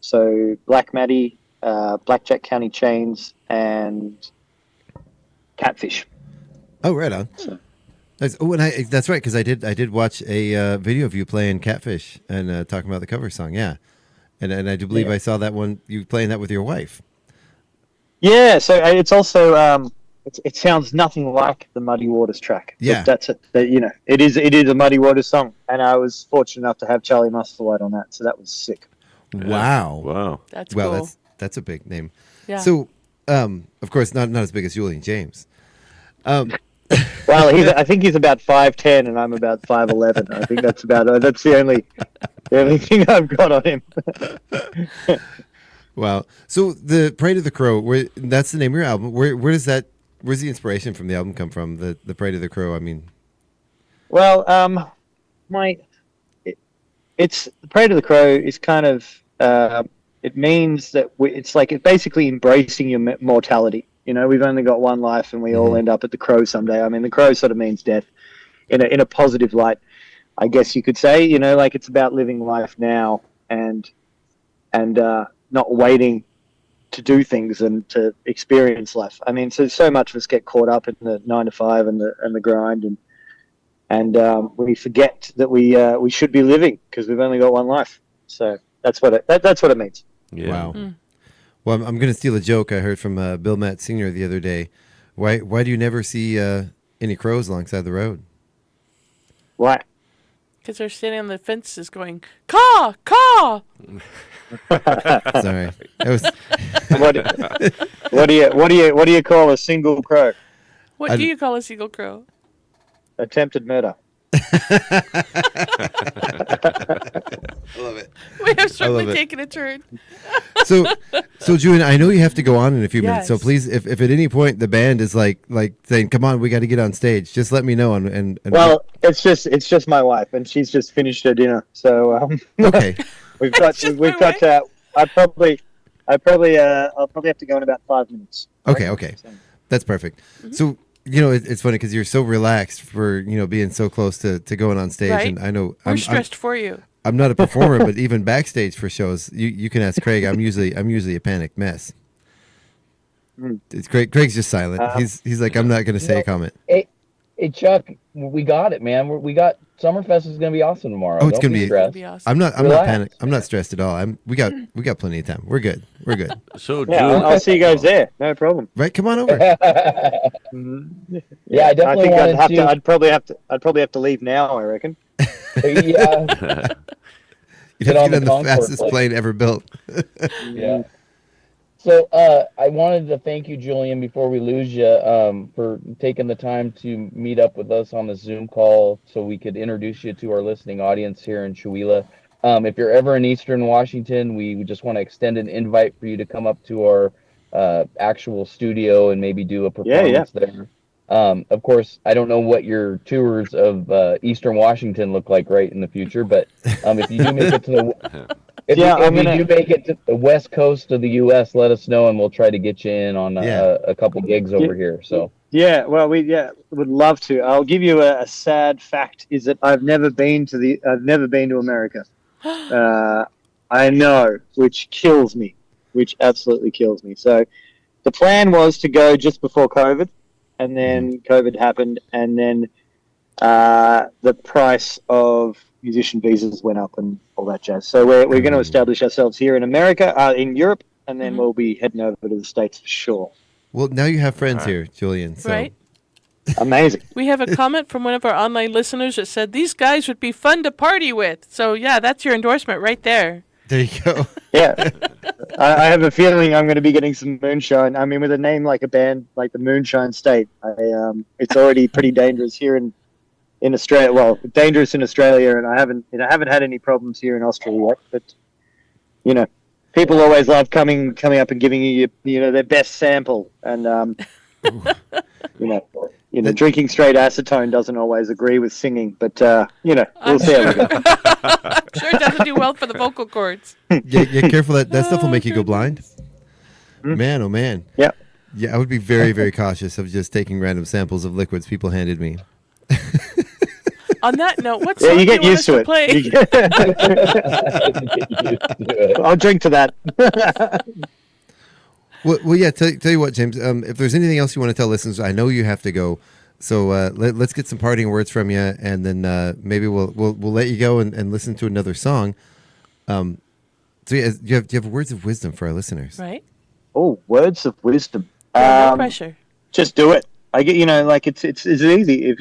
So Black Maddie, Blackjack County Chains, and Catfish. Oh, right on. So, That's right, because I did watch a video of you playing Catfish and talking about the cover song. Yeah, and I do believe I saw that one. You playing that with your wife. yeah. So it's also it sounds nothing like the Muddy Waters track. Yeah. But that's it. It is a Muddy Waters song, and I was fortunate enough to have Charlie Musselwhite on that, so that was sick. Wow. That's well, cool. that's a big name. Yeah. So, of course, not as big as Julian James. Well, I think he's about 5'10", and I'm about 5'11". I think that's the only thing I've got on him. Wow. So the Parade of the Crow, that's the name of your album. Where's the inspiration from the album come from? The Parade of the Crow. I mean, well, it's the Parade of the Crow is kind of it means that it's basically embracing your mortality. We've only got one life, and we all end up at the crow someday. I mean, the crow sort of means death in a positive light, I guess you could say. It's about living life now and not waiting to do things and to experience life. I mean, so much of us get caught up in the 9 to 5 and the grind, and we forget that we should be living because we've only got one life. So that's what it means. Yeah. Wow. Well, I'm going to steal a joke I heard from Bill Matt Sr. the other day. Why do you never see any crows alongside the road? Why? Because they're standing on the fences going, caw, caw. Sorry. What do you call a single crow? What do you call a single crow? Attempted murder. I love it. We have certainly taken a turn. So Julian, I know you have to go on in a few minutes. So Yes. please, if at any point the band is like saying, "Come on, we got to get on stage," just let me know. And Well, it's just my wife, and she's just finished her dinner. So okay, we've got. I'll probably have to go in about 5 minutes. okay, that's perfect. So it's funny because you're so relaxed for being so close to going on stage, Right. and I know We're stressed for you. I'm not a performer, but even backstage for shows, you can ask Craig. I'm usually a panicked mess. It's Craig's just silent. He's like, I'm not going to say a comment. Hey, Chuck, we got it, man. We got Summerfest is going to be awesome tomorrow. Oh, it's Don't going to be. stressed. I'm not Relax. panicked. I'm not stressed at all. We got plenty of time. We're good. So Yeah, I'll see you guys there. No problem. Right, come on over. Yeah, I definitely wanted to. I'd probably have to leave now, I reckon. Yeah. You'd Get have on to get on the the Concorde fastest plane. plane ever built. Yeah. So I wanted to thank you, Julian, before we lose you, for taking the time to meet up with us on the Zoom call so we could introduce you to our listening audience here in Chewelah. If you're ever in Eastern Washington, we just want to extend an invite for you to come up to our actual studio and maybe do a performance there. Of course, I don't know what your tours of Eastern Washington look like right in the future, but if you do make it to the if you do make it to the west coast of the U.S., let us know and we'll try to get you in on a couple gigs over here. So yeah, well, we would love to. I'll give you a sad fact: is that I've never been to America. I know, which kills me, which absolutely kills me. So the plan was to go just before COVID. And then COVID happened, and then the price of musician visas went up and all that jazz. So we're going to establish ourselves here in America, in Europe, and then we'll be heading over to the States for sure. Well, now you have friends here, Julian. So. Right. Amazing. We have a comment from one of our online listeners that said, these guys would be fun to party with. So, yeah, that's your endorsement right there. There you go. Yeah. I have a feeling I'm going to be getting some moonshine. I mean, with a name like a band like the Moonshine State, it's already pretty dangerous here in Australia. Well, dangerous in Australia, and I haven't had any problems here in Austria yet. But people always love coming up and giving you their best sample, and drinking straight acetone doesn't always agree with singing, but we'll see how we go. Sure, it doesn't do well for the vocal cords. Yeah, careful that stuff will make you go blind. Man, oh man. Yeah. Yeah, I would be very, very cautious of just taking random samples of liquids people handed me. On that note, what song you do get you want used us to it. I'll drink to that. Well, yeah. Tell you what, James. If there's anything else you want to tell listeners, I know you have to go. So let's get some parting words from you, and then maybe we'll let you go and listen to another song. So yeah, do you have words of wisdom for our listeners? Right. Oh, words of wisdom. No pressure. Just do it. I get it's easy if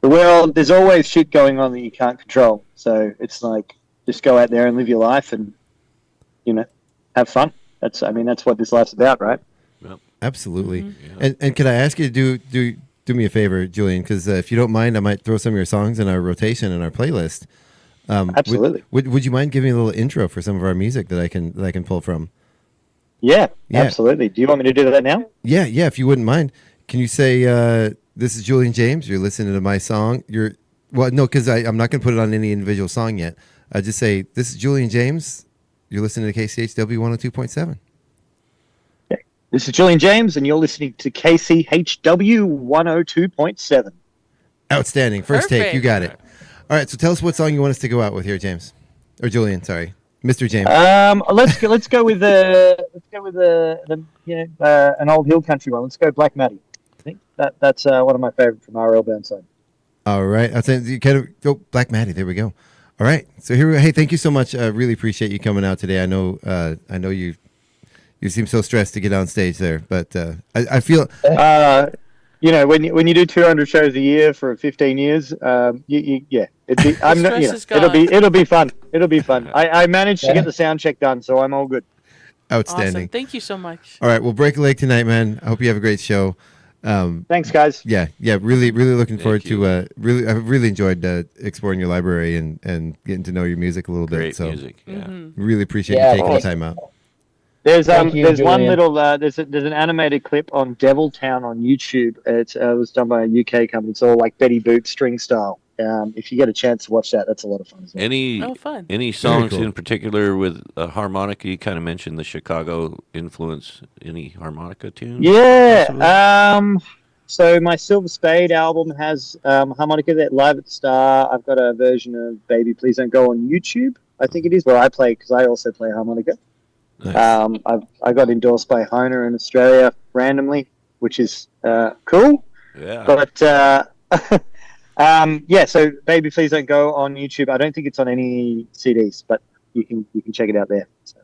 the world. There's always shit going on that you can't control. So it's like just go out there and live your life, and have fun. That's what this life's about, right? Yep. Absolutely. Mm-hmm. And can I ask you to do me a favor, Julian? Because if you don't mind, I might throw some of your songs in our rotation in our playlist. Absolutely. Would you mind giving a little intro for some of our music that I can pull from? Yeah, absolutely. Do you want me to do that now? Yeah. If you wouldn't mind, can you say this is Julian James? You're listening to my song. Because I'm not going to put it on any individual song yet. I just say this is Julian James. You're listening to KCHW 102.7. Okay. This is Julian James, and you're listening to KCHW 102.7. Outstanding. First take. You got it. All right. So tell us what song you want us to go out with here, James. Or Julian, sorry. Mr. James. Let's go with an old hill country one. Let's go Black Matty. I think that's one of my favorite from R.L. Burnside. All right. I think you kind of go Black Matty. There we go. All right. So here we go. Hey, thank you so much. I really appreciate you coming out today. I know you seem so stressed to get on stage there, but I feel when you do 200 shows a year for 15 years, it'll be fun. It'll be fun. I managed to get the sound check done, so I'm all good. Outstanding. Awesome. Thank you so much. All right, we'll break a leg tonight, man. I hope you have a great show. Thanks, guys. Yeah. Really looking forward to. I've really enjoyed exploring your library and getting to know your music a little bit. Great so music. Yeah. Really appreciate you taking the time out. There's one Julian. little there's an animated clip on Devil Town on YouTube. It was done by a UK company. It's all like Betty Boop string style. If you get a chance to watch that, that's a lot of fun as well. Fun. Any songs cool. in particular with a harmonica? You kind of mentioned the Chicago influence. Any harmonica tunes? Yeah. So my Silver Spade album has harmonica that live at the Star. I've got a version of Baby Please Don't Go on YouTube. I think it is where I play because I also play harmonica. Nice. I got endorsed by Honer in Australia randomly, which is cool. Yeah. But so Baby Please Don't Go on YouTube. I don't think it's on any CDs, but you can check it out there. So.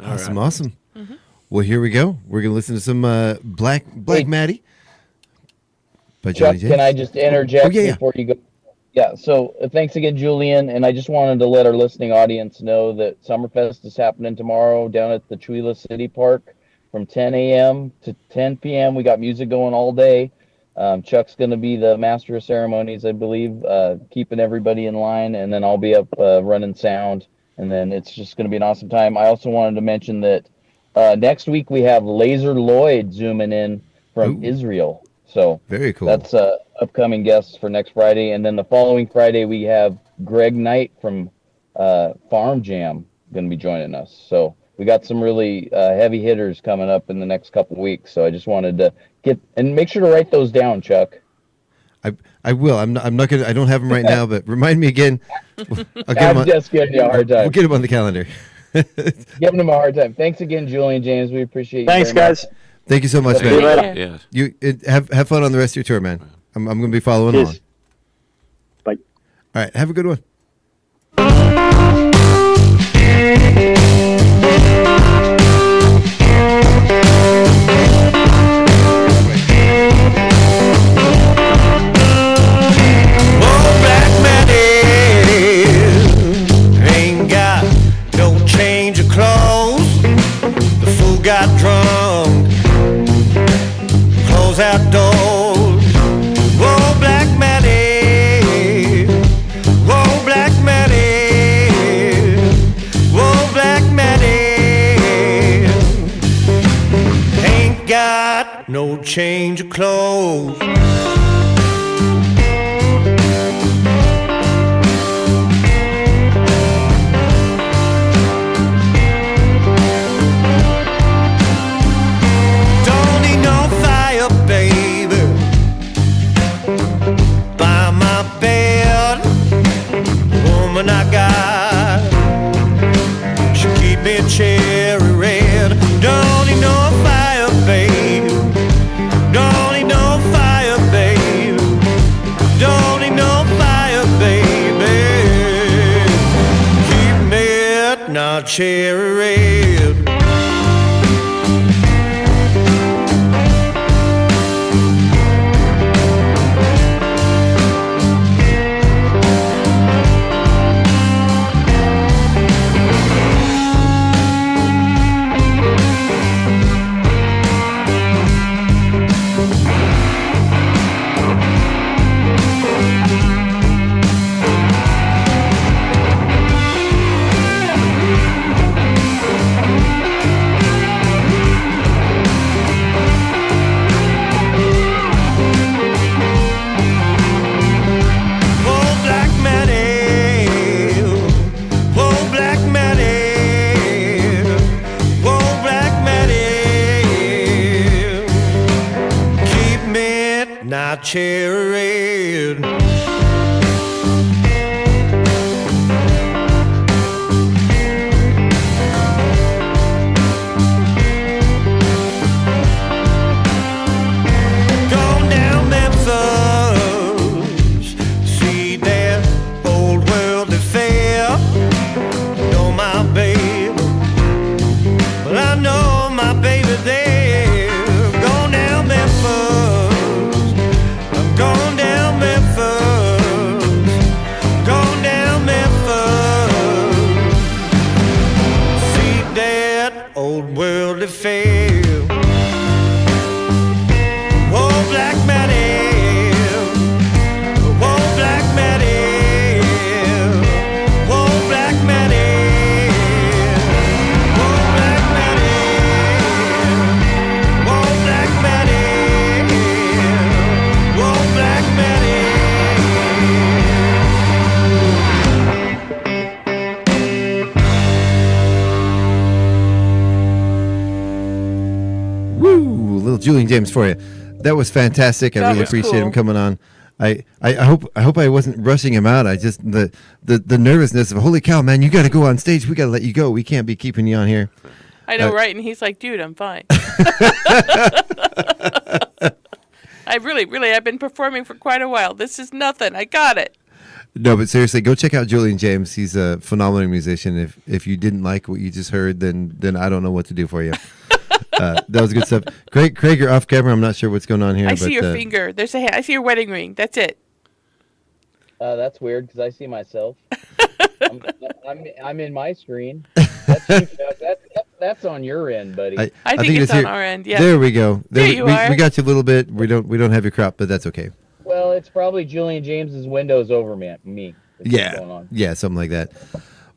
Awesome. Mm-hmm. Well, here we go. We're gonna listen to some Black Matty by Chuck, Johnny can I just interject yeah. before you go? Yeah, so thanks again, Julian. And I just wanted to let our listening audience know that Summerfest is happening tomorrow down at the Chuila City Park from 10 a.m. to 10 p.m. We got music going all day. Chuck's going to be the master of ceremonies, I believe, keeping everybody in line. And then I'll be up running sound. And then it's just going to be an awesome time. I also wanted to mention that next week we have Laser Lloyd zooming in from Israel. So very cool. That's upcoming guests for next Friday. And then the following Friday, we have Greg Knight from Farm Jam going to be joining us. So we got some really heavy hitters coming up in the next couple weeks. So I just wanted to make sure to write those down, Chuck. I will. I'm not gonna. I don't have them right now, but remind me again. I'm just giving you a hard time. We'll get them on the calendar. Giving them a hard time. Thanks again, Julian James. We appreciate you. Thanks, guys. Thank you so much, man. See you later. Yeah. Have fun on the rest of your tour, man. I'm going to be following along. Bye. All right. Have a good one. Got drunk, close outdoors. Whoa, Black Matty. Whoa, Black Matty. Whoa, Black no change of clothes. Don't need no fire, baby, by my bed. Woman I got, she keep me cherry red. Don't need no fire, babe. Don't need no fire, babe. Don't need no fire, baby. Keep me not cherry red. Cherry red. Going down Memphis, see that old world affair. Know my baby, well I know my baby there. Going down Memphis. Going down Memphis, going down Memphis, see that old world affair. Whoa, Black Maddie, whoa, Black Maddie, whoa, Black Maddie, whoa, Black Maddie, whoa, Black Maddie. Whoa, Black Woo! Little Julian James for you. That was fantastic. I That really was appreciate cool. him coming on. I hope I wasn't rushing him out. I just the nervousness of holy cow, man, you got to go on stage. We got to let you go. We can't be keeping you on here. I know, right? And he's like, dude, I'm fine. I've been performing for quite a while. This is nothing. I got it. No, but seriously, go check out Julian James. He's a phenomenal musician. If you didn't like what you just heard, then I don't know what to do for you. That was good stuff. Craig, you're off camera. I'm not sure what's going on here. I see your finger. I see your wedding ring. That's it. That's weird because I see myself. I'm in my screen. That's, you, Chuck. That's on your end, buddy. I think it's on our end. Yeah. There we go. There you are. We got you a little bit. We don't have your crop, but that's okay. Well, it's probably Julian James's windows over me. Yeah. Going on. Yeah, something like that.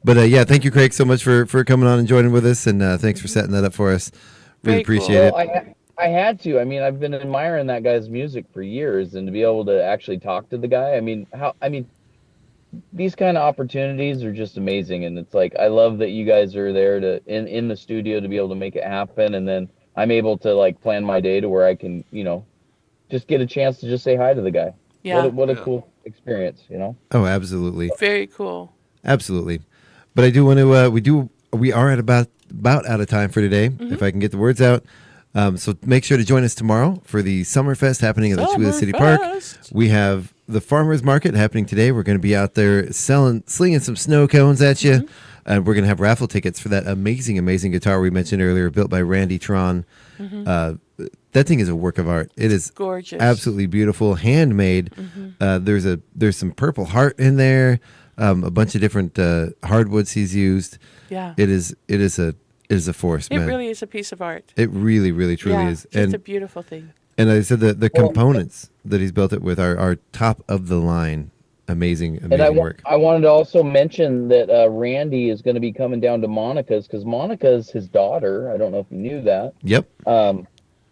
But yeah, thank you, Craig, so much for coming on and joining with us, and thanks for setting that up for us. Really appreciate it. Well, I had to. I mean, I've been admiring that guy's music for years, and to be able to actually talk to the guy, these kind of opportunities are just amazing, and it's like I love that you guys are there to in the studio to be able to make it happen, and then I'm able to like plan my day to where I can, just get a chance to just say hi to the guy. Yeah. What a cool experience, Oh, absolutely. Very cool. Absolutely. But I do want to. We are at about out of time for today. Mm-hmm. If I can get the words out. So make sure to join us tomorrow for the Summerfest happening at the Chihuahua City Park. We have the Farmers Market happening today. We're going to be out there slinging some snow cones at you. Mm-hmm. And we're going to have raffle tickets for that amazing guitar we mentioned earlier, built by Randy Tron. Mm-hmm. That thing is a work of art. It is gorgeous, absolutely beautiful, handmade. Mm-hmm. There's some Purple Heart in there, a bunch of different hardwoods he's used. Yeah, it is a force, man. It really is a piece of art. It really, really, truly is. It's a beautiful thing. And I said the components that he's built it with are top of the line. Amazing work. I wanted to also mention that Randy is going to be coming down to Monica's because Monica's his daughter. I don't know if you knew that. Yep.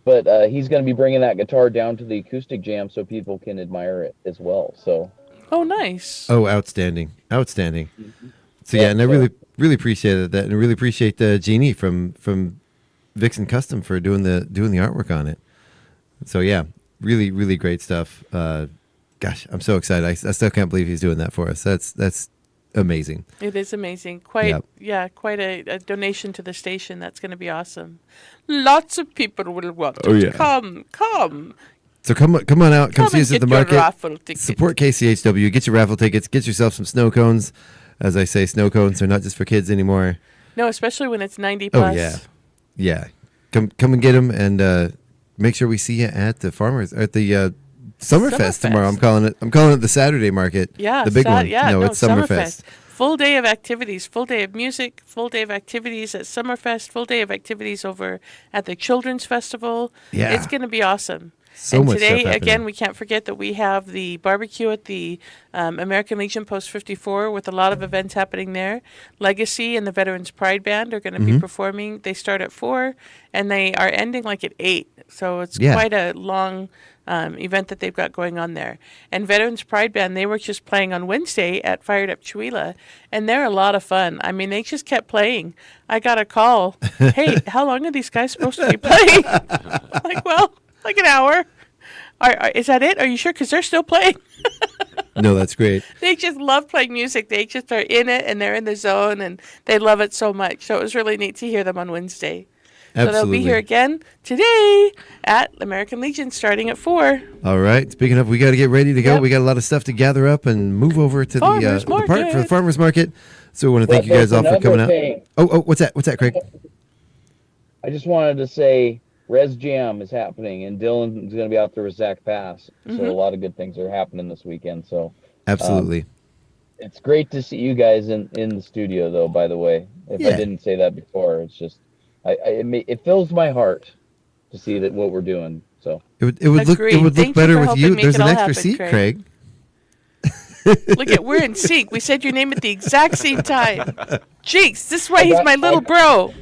but he's going to be bringing that guitar down to the acoustic jam so people can admire it as well. So. Oh, nice. Oh, outstanding. So yeah, and I really appreciated that, and I really appreciate Jeannie from Vixen Custom for doing the artwork on it. So yeah, really great stuff. Gosh, I'm so excited. I still can't believe he's doing that for us. That's amazing. It is amazing. Quite a donation to the station. That's going to be awesome. Lots of people will want to come. So come on out, come see us at the market. Raffle ticket. Support KCHW. Get your raffle tickets. Get yourself some snow cones. As I say, snow cones are not just for kids anymore. No, especially when it's 90 plus. Oh yeah. Come and get them, and make sure we see you at the Summerfest tomorrow. I'm calling it the Saturday market. Yeah, the big one. Yeah, no, it's Summerfest. Full day of activities, full day of music, full day of activities at Summerfest, full day of activities over at the Children's Festival. Yeah. It's going to be awesome. So and much today, stuff happening. again, we can't forget that we have the barbecue at the American Legion Post 54 with a lot of events happening there. Legacy and the Veterans Pride Band are going to be performing. They start at 4 and they are ending like at 8. So it's quite a long event that they've got going on there. And Veterans Pride Band, they were just playing on Wednesday at Fired Up Chihuahua, and they're a lot of fun. I mean, they just kept playing. I got a call. Hey, how long are these guys supposed to be playing? Like, well, like an hour. Is that it? Are you sure? Because they're still playing. No, that's great. They just love playing music. They just are in it, and they're in the zone, and they love it so much. So it was really neat to hear them on Wednesday. Absolutely. So they'll be here again today at American Legion starting at 4. All right. Speaking of, we got to get ready to go. Yep. We got a lot of stuff to gather up and move over to the park for the farmers market. So we want to thank you Well, guys all for coming out. thing. Oh, what's that? What's that, Craig? I just wanted to say Res Jam is happening, and Dylan's going to be out there with Zach Pass. So a lot of good things are happening this weekend. So Absolutely. It's great to see you guys in the studio, though, by the way. If I didn't say that before, it's just, it fills my heart to see that what we're doing. So it would look better with you. There's an extra seat, Craig. Look at, we're in sync. We said your name at the exact same time. Jinx, this is why he's my little bro.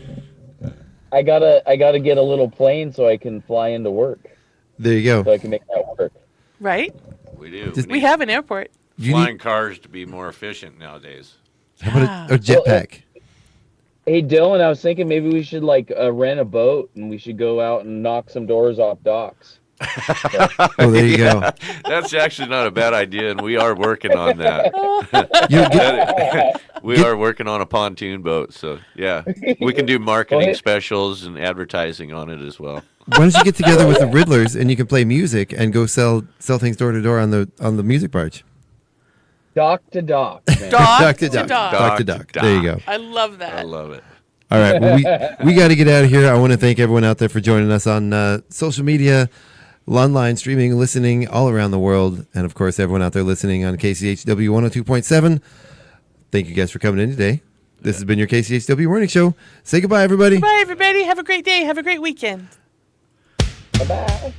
I gotta get a little plane so I can fly into work. There you go. So I can make that work. Right? We do. We have an airport. Flying cars to be more efficient nowadays. How about a jetpack? Hey Dylan, I was thinking maybe we should rent a boat and we should go out and knock some doors off docks. Oh, there you go. That's actually not a bad idea, and we are working on that. We are working on a pontoon boat, so yeah, we can do marketing specials and advertising on it as well. Why don't you get together with the Riddlers and you can play music and go sell things door to door on the music barge? Dock to dock. Man. Dock to dock. dock. Dock to dock. There you go. I love that. I love it. All right, well, we got to get out of here. I want to thank everyone out there for joining us on social media, online, streaming, listening all around the world, and of course, everyone out there listening on KCHW 102.7. Thank you guys for coming in today. This has been your KCHW Morning Show. Say goodbye, everybody. Goodbye, everybody. Have a great day. Have a great weekend. Bye-bye.